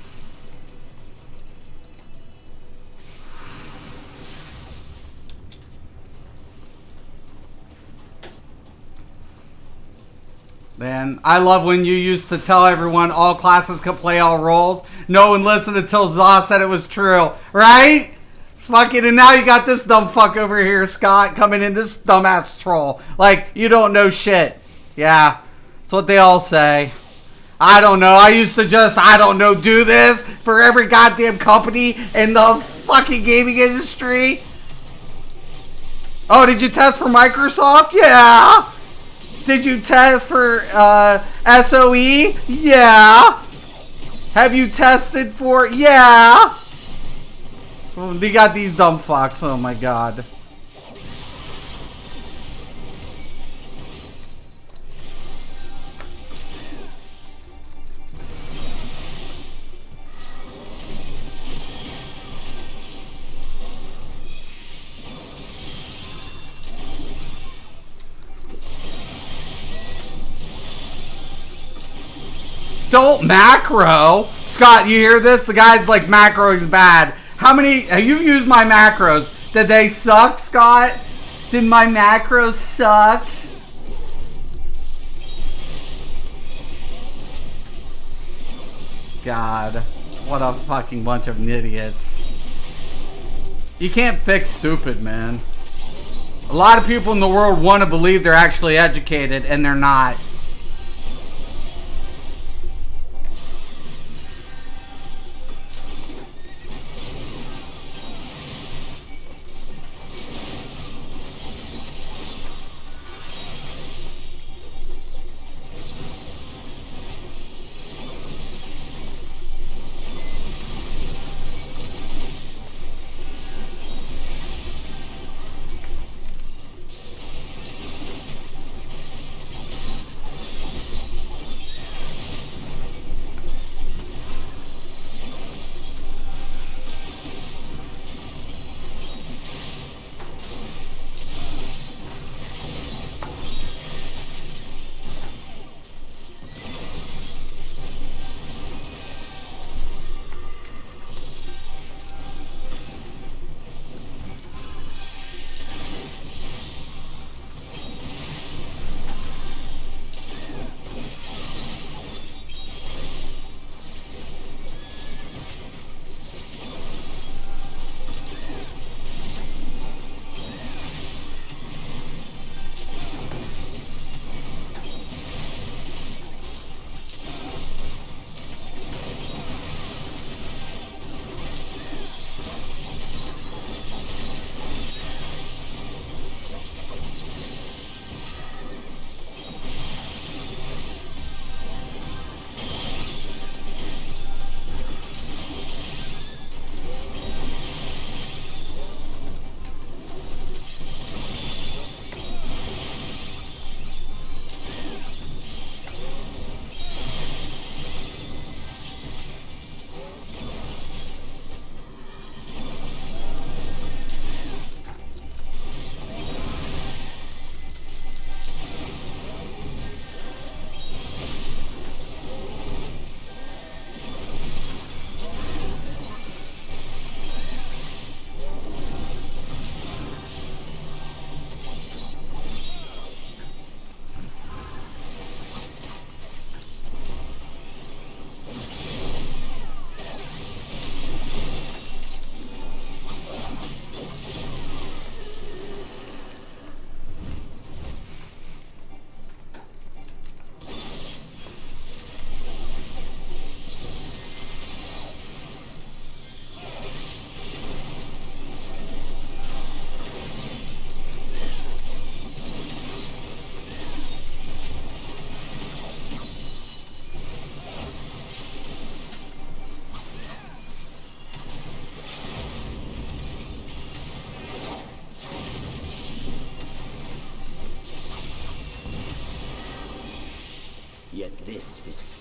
Man, I love when you used to tell everyone all classes could play all roles. No one listened until Zaw said it was true. Right? Fucking, and now you got this dumb fuck over here, Scott, coming in, this dumbass troll. Like, you don't know shit. Yeah, that's what they all say. I don't know. I used to just, I don't know, do this for every goddamn company in the fucking gaming industry. Oh, did you test for Microsoft? Yeah. Did you test for SOE? Yeah. Have you tested for... Yeah. They got these dumb fucks. Oh my god. Don't macro. Scott, you hear this? The guy's like, macro is bad. How many... You've used my macros. Did they suck, Scott? Did my macros suck? God. What a fucking bunch of idiots. You can't fix stupid, man. A lot of people in the world want to believe they're actually educated, and they're not.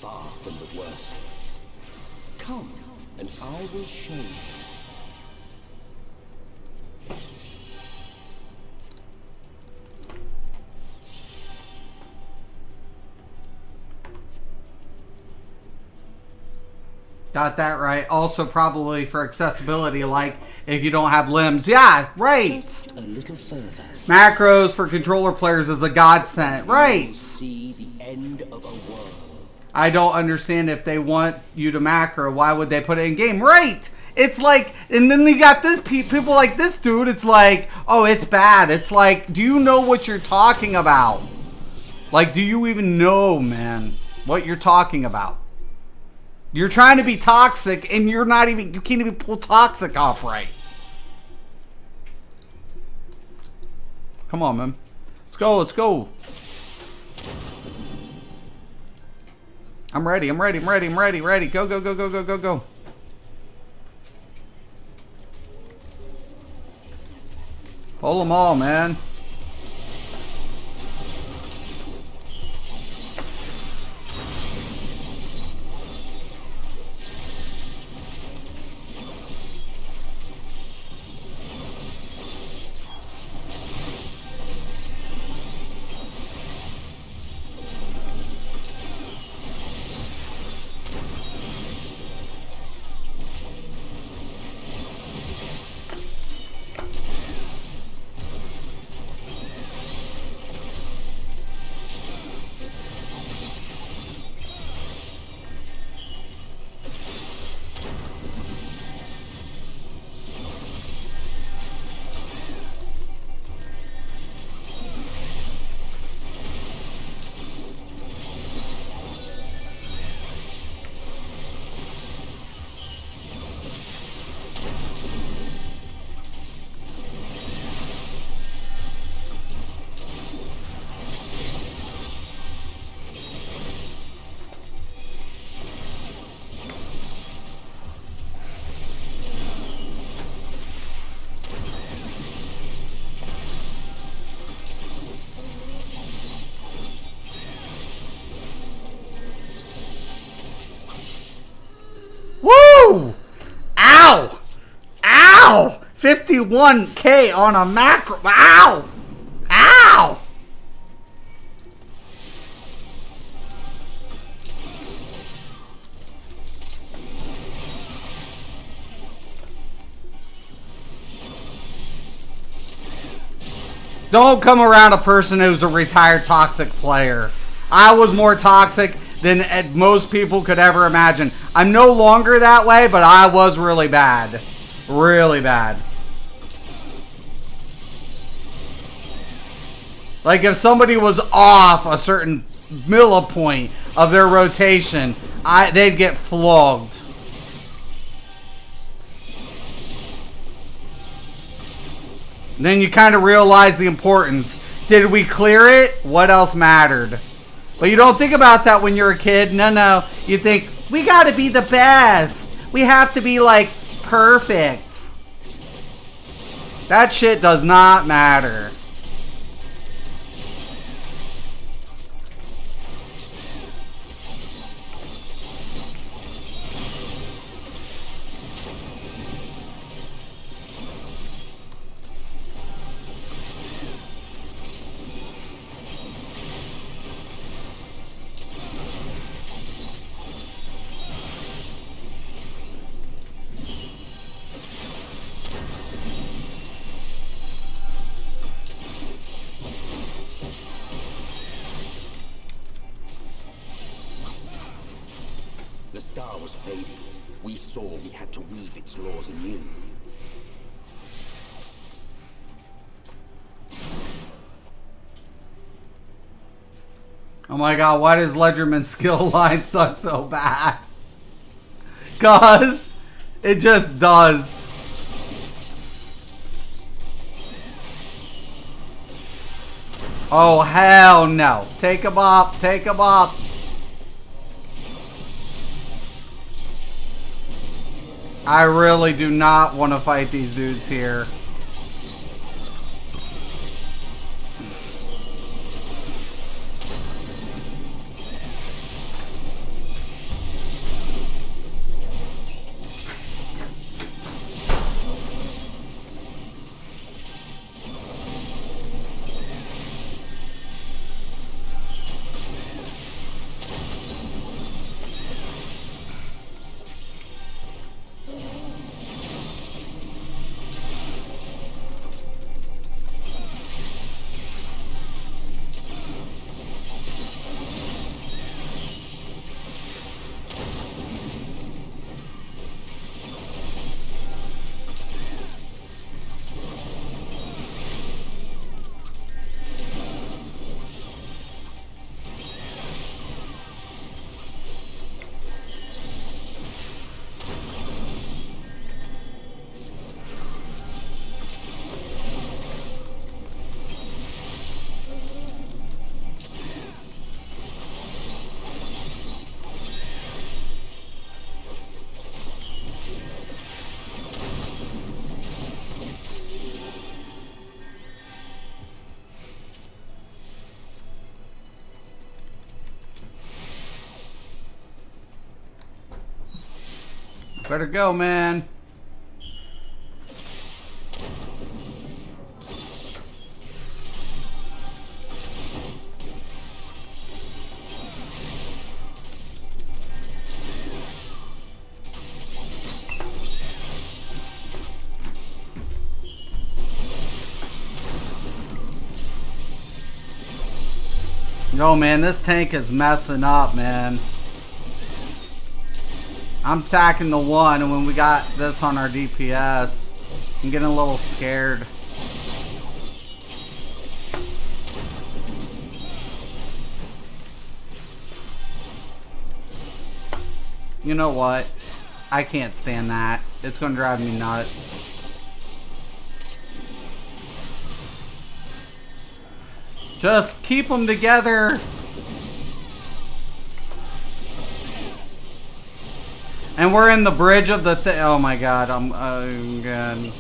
far from the worst of it. Come, and I will show you. Got that right. Also, probably for accessibility, like if you don't have limbs. Yeah, right. Just a little further. Macros for controller players is a godsend. You Right. see the end of a world. I don't understand if they want you to macro. Why would they put it in game? Right. It's like, and then you got this people like this dude. It's like, oh, it's bad. It's like, do you know what you're talking about? Like, do you even know, man, what you're talking about? You're trying to be toxic, and you can't even pull toxic off right. Come on, man. Let's go, let's go. I'm ready. Go, go. Pull them all, man. Woo! Ow! Ow! 51K on a macro. Ow! Ow! Don't come around a person who's a retired toxic player. I was more toxic than most people could ever imagine. I'm no longer that way, but I was really bad. Really bad. Like if somebody was off a certain millipoint of their rotation, they'd get flogged. And then you kind of realize the importance. Did we clear it? What else mattered? But you don't think about that when you're a kid. No. You think, we gotta be the best. We have to be like perfect. That shit does not matter. The star was fading. We saw we had to weave its laws anew. Oh my god, why does Ledgerman's skill line suck so bad? Cause it just does. Oh hell no. Take him up, take him up. I really do not want to fight these dudes here. Better go, man. No, man, this tank is messing up, man. I'm attacking the one, and when we got this on our DPS, I'm getting a little scared. You know what? I can't stand that. It's gonna drive me nuts. Just keep them together. And we're in the bridge of the thing. Oh my god, I'm good.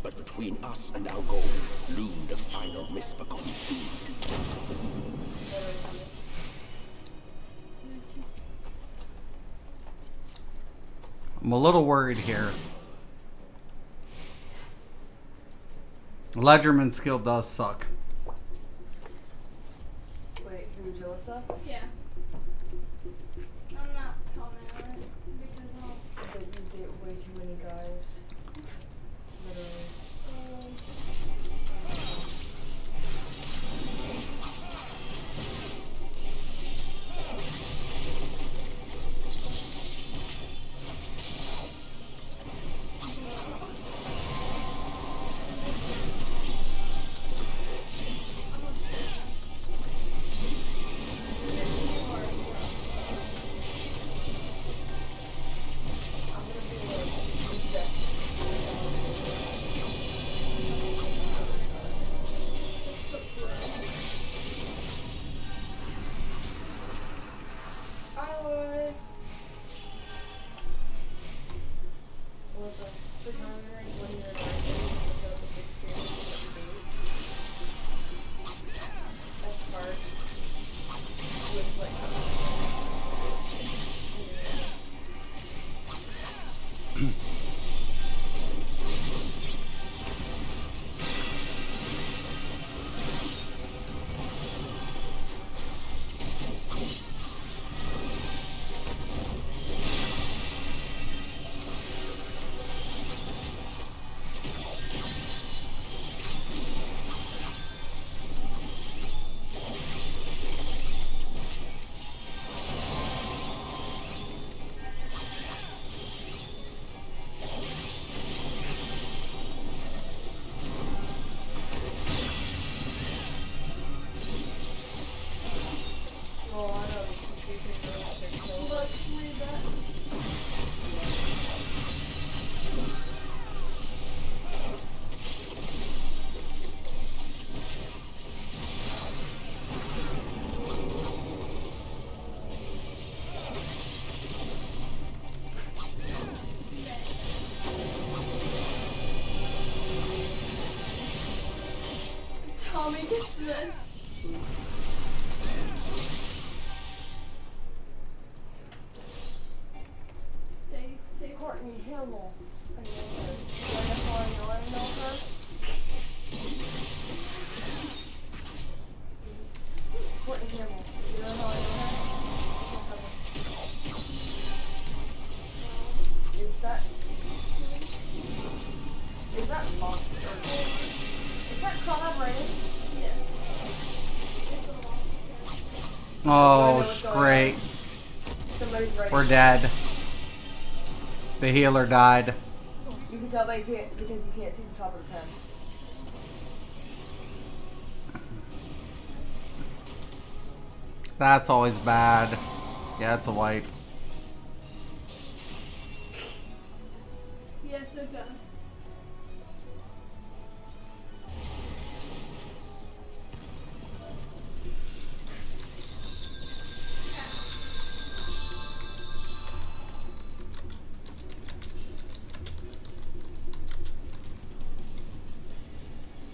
But between us and our goal loomed a final Mistbecon feud. I'm a little worried here. Ledgerman's skill does suck. Wait, who, Jalissa? Yeah. I'm not commenting on it because But you did way too many guys. Literally. I would. Melissa, the timer is when you're arriving with this experience every day. That part with like Tommy gets this. Stay Courtney Hamill. I know her. I know her. Courtney Hamill. You know how I know her? Is that monster? Is that collaborated? Yeah. Oh, great. Somebody's right. We're dead. The healer died. You can tell by because you can't see the top of the pen. That's always bad. Yeah, it's a wipe. Yes, it does.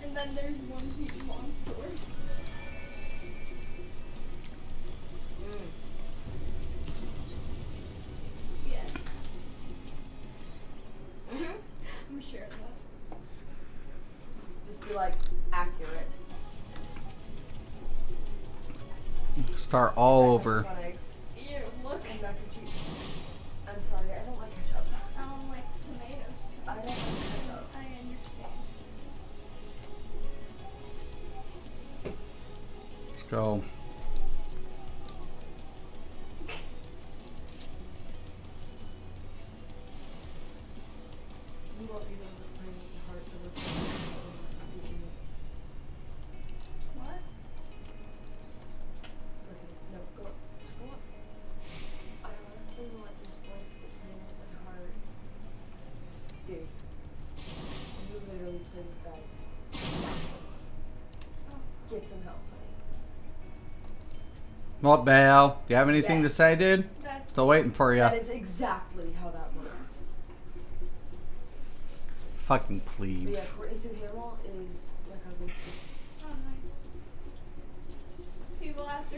And then there's one big long sword. Yeah. I'm sure of that. Just be like accurate. Start all over. Fun eggs Ew, look. and mac and cheese. I'm sorry, I don't like ketchup. I don't like tomatoes. I don't like ketchup. I understand. Let's go. You won't be able to play with the heart for this CPUs. What? Okay, no, go up. Just go up. I honestly want this voice to play with my heart. Dude. You literally play with guys. Get some help, honey. What, Bale? Do you have anything to Yes. say, dude? That's Still waiting for you. That is exactly how that works. Fucking But yeah, plebes. Isu Hamill is my cousin. oh, nice. People after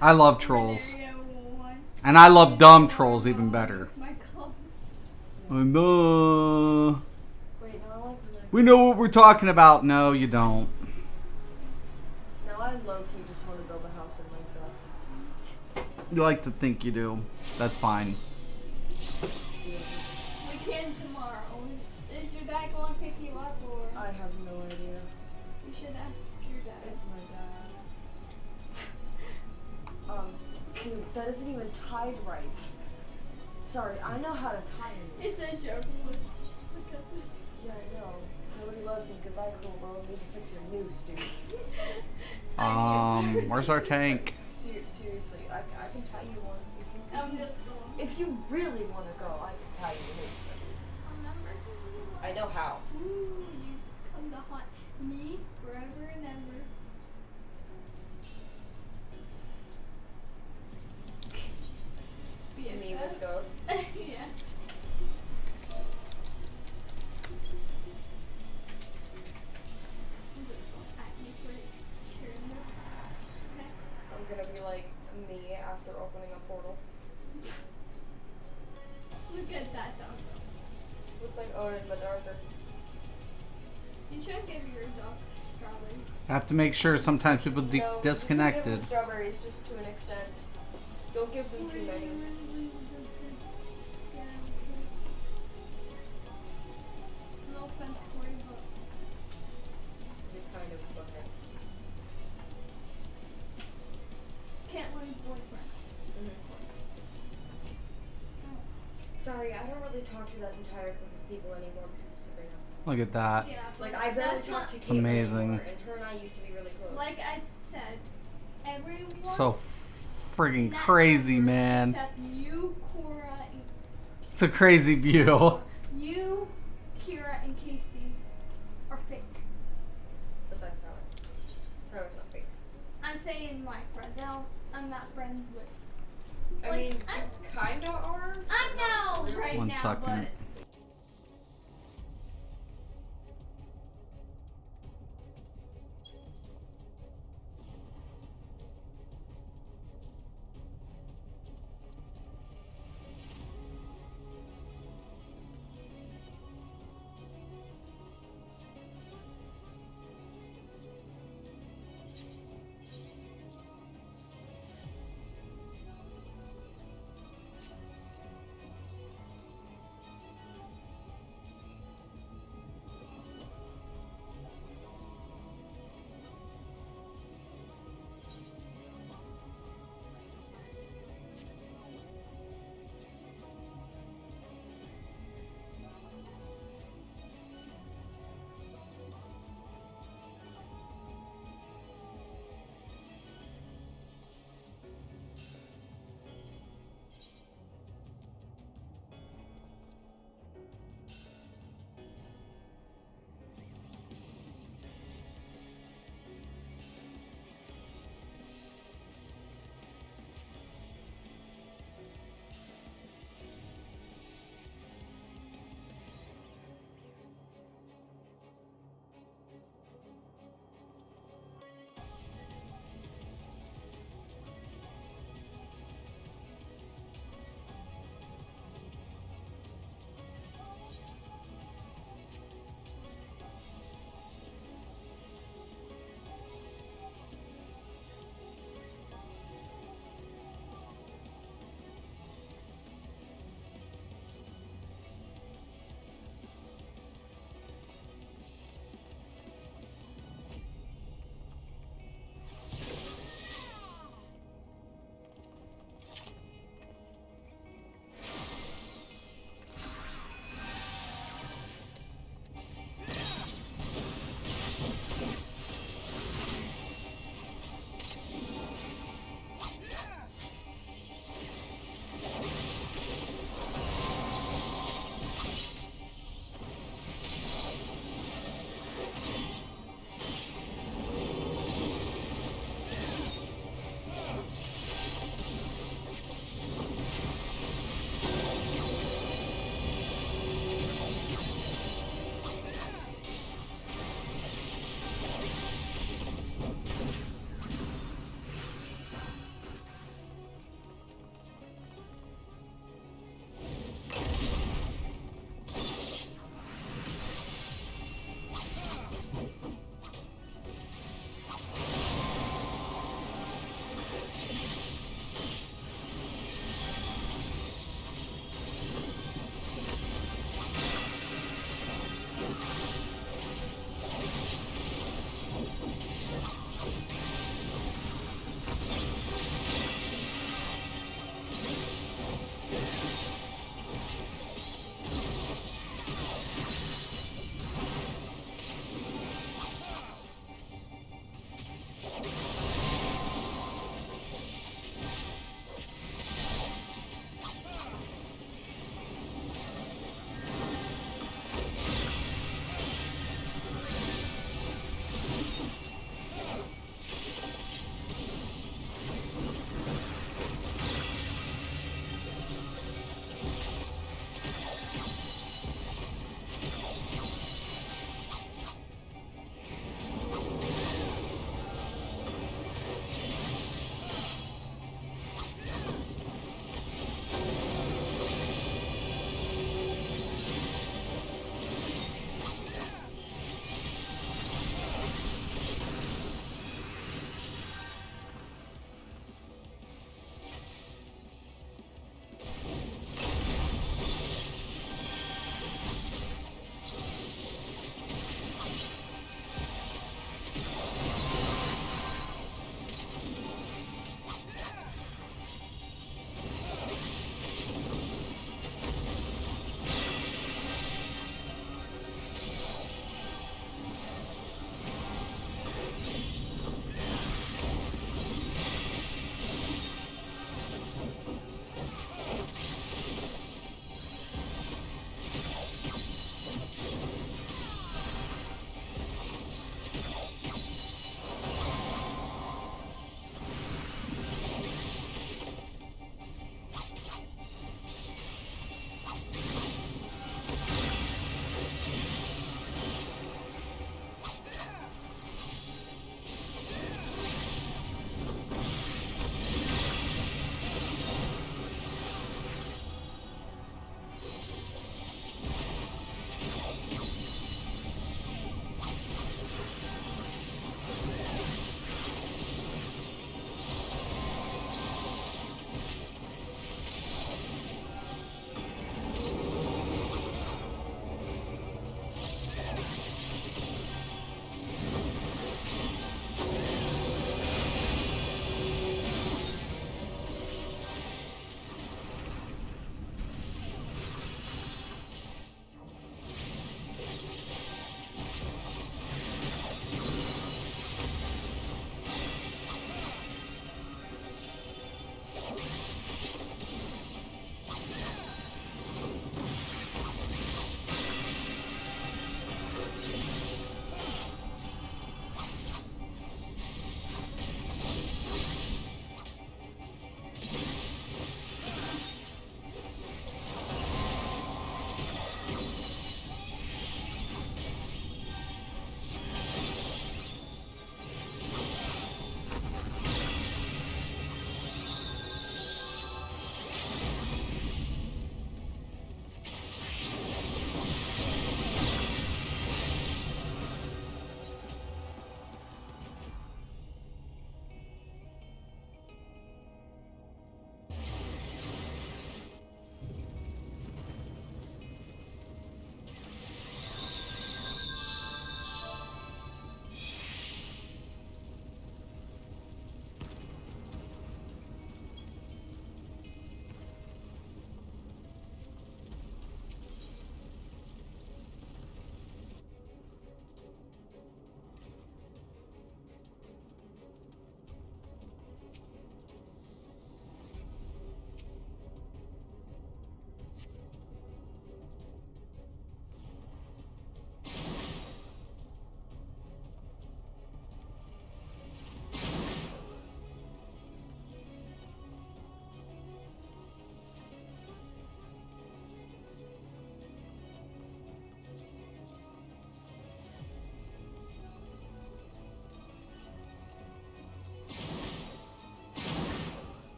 I love trolls. Area 1. And I love dumb trolls even better. My club. And, Wait, no, I want to connect. we know what we're talking about. No, you don't. Now I low-key just want to build a house in Minecraft. You like to think you do. That's fine. We can tomorrow. Is your dad going to pick you up or? I have no idea. You should ask your dad. It's my dad. Dude, that isn't even tied right. Sorry, I know how to tie it. It's a joke. Look at this. Yeah, I know. Nobody loves me. Goodbye, cool world. Need to fix your news, dude. Where's our tank? Seriously, I can tie you one. I'm just going. If you really want to go, I can tie you a noose. Remember? I know how. Ooh, you come to haunt me forever and ever. Me with ghosts. Yeah. I'm just going at you for sharing this. Okay. I'm gonna be like me after opening a portal. Look at that dog. Looks like Odin, but darker. You should give your dog strawberries. I have to make sure sometimes people No, you can give disconnected. them strawberries just to an extent. Don't give them too many. No offense, Corey, but You're kind of okay. can't lose boyfriend. Sorry, I don't really talk to that entire group of people anymore because of Sabrina. Look at that. Yeah, Like, but I barely that's talk not- to It's Caitlin amazing. anymore, and her and I used to be really close. Like I said, everyone. So friggin' in that crazy, group man. Except you, Cora, and It's a crazy view. you, Kira, and Casey are fake. Besides Tyler. Tyler's not fake. I'm saying my friends. I'm not friends with. I Like, mean, I- kinda are. I know right One now, second. but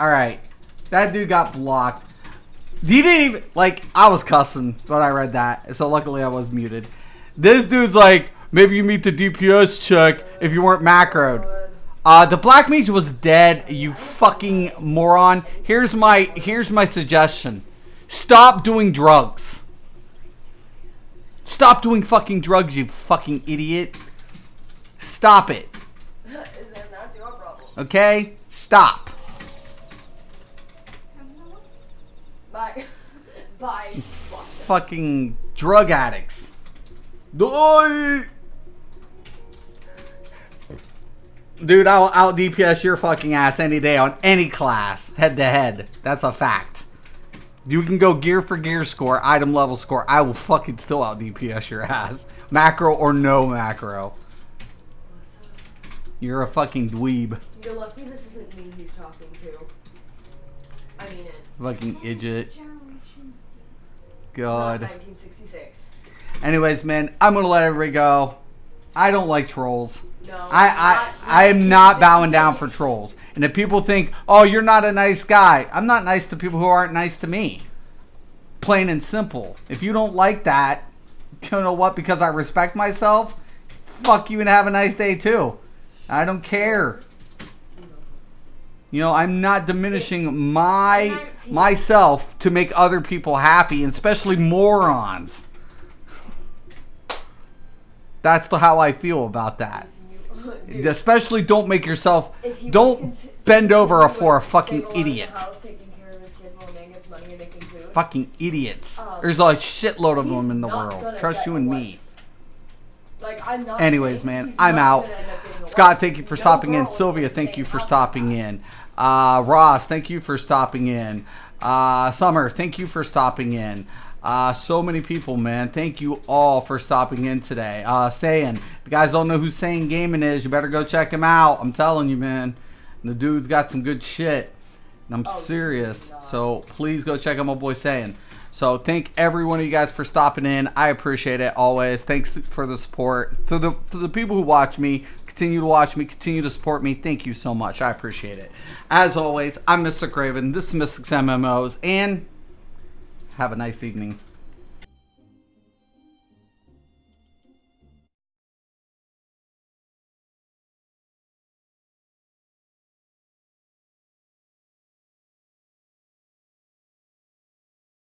Alright. That dude got blocked. He didn't even, like, I was cussing when I read that. So luckily I was muted. This dude's like, maybe you meet the DPS check if you weren't macroed. The Black Mage was dead, you fucking moron. Here's my suggestion. Stop doing drugs. Stop doing fucking drugs, you fucking idiot. Stop it. That's your problem. Okay? Stop. Bye. Bye. Fucking drug addicts. Die. Dude, I'll out DPS your fucking ass any day on any class, head to head. That's a fact. You can go gear for gear score, item level score. I will fucking still out DPS your ass. Macro or no macro. You're a fucking dweeb. You're lucky this isn't me he's talking to. I mean it. Fucking idiot. Generation Z. God. Not 1966. Anyways, man, I'm gonna let everybody go. I don't like trolls. No. I am not bowing down for trolls. And if people think, oh, you're not a nice guy, I'm not nice to people who aren't nice to me. Plain and simple. If you don't like that, you know what? Because I respect myself, fuck you and have a nice day too. I don't care. You know, I'm not diminishing myself to make other people happy, and especially morons. That's how I feel about that. Dude, Especially don't make yourself, if he don't was bend over for a stable fucking out of the idiot. house, taking care of his kids while man gets money and making food. Fucking idiots. There's a shitload of he's them in the not world. gonna Trust get you a and wife. me. Like, I'm not Anyways, saying man, he's I'm not out. gonna end up getting a Scott, wife. thank you for No stopping girl in. is Sylvia, gonna thank stay you for out stopping like in. Ross, thank you for stopping in. Summer, thank you for stopping in. So many people, man. Thank you all for stopping in today. Saiyan, if you guys don't know who Saiyan Gaming is, you better go check him out. I'm telling you, man. The dude's got some good shit. And I'm serious. So please go check out my boy Saiyan. So thank every one of you guys for stopping in. I appreciate it always. Thanks for the support. To the people who watch me, continue to watch me, continue to support me. Thank you so much. I appreciate it. As always, I'm Mr. Craven. This is Mystics MMOs, and have a nice evening.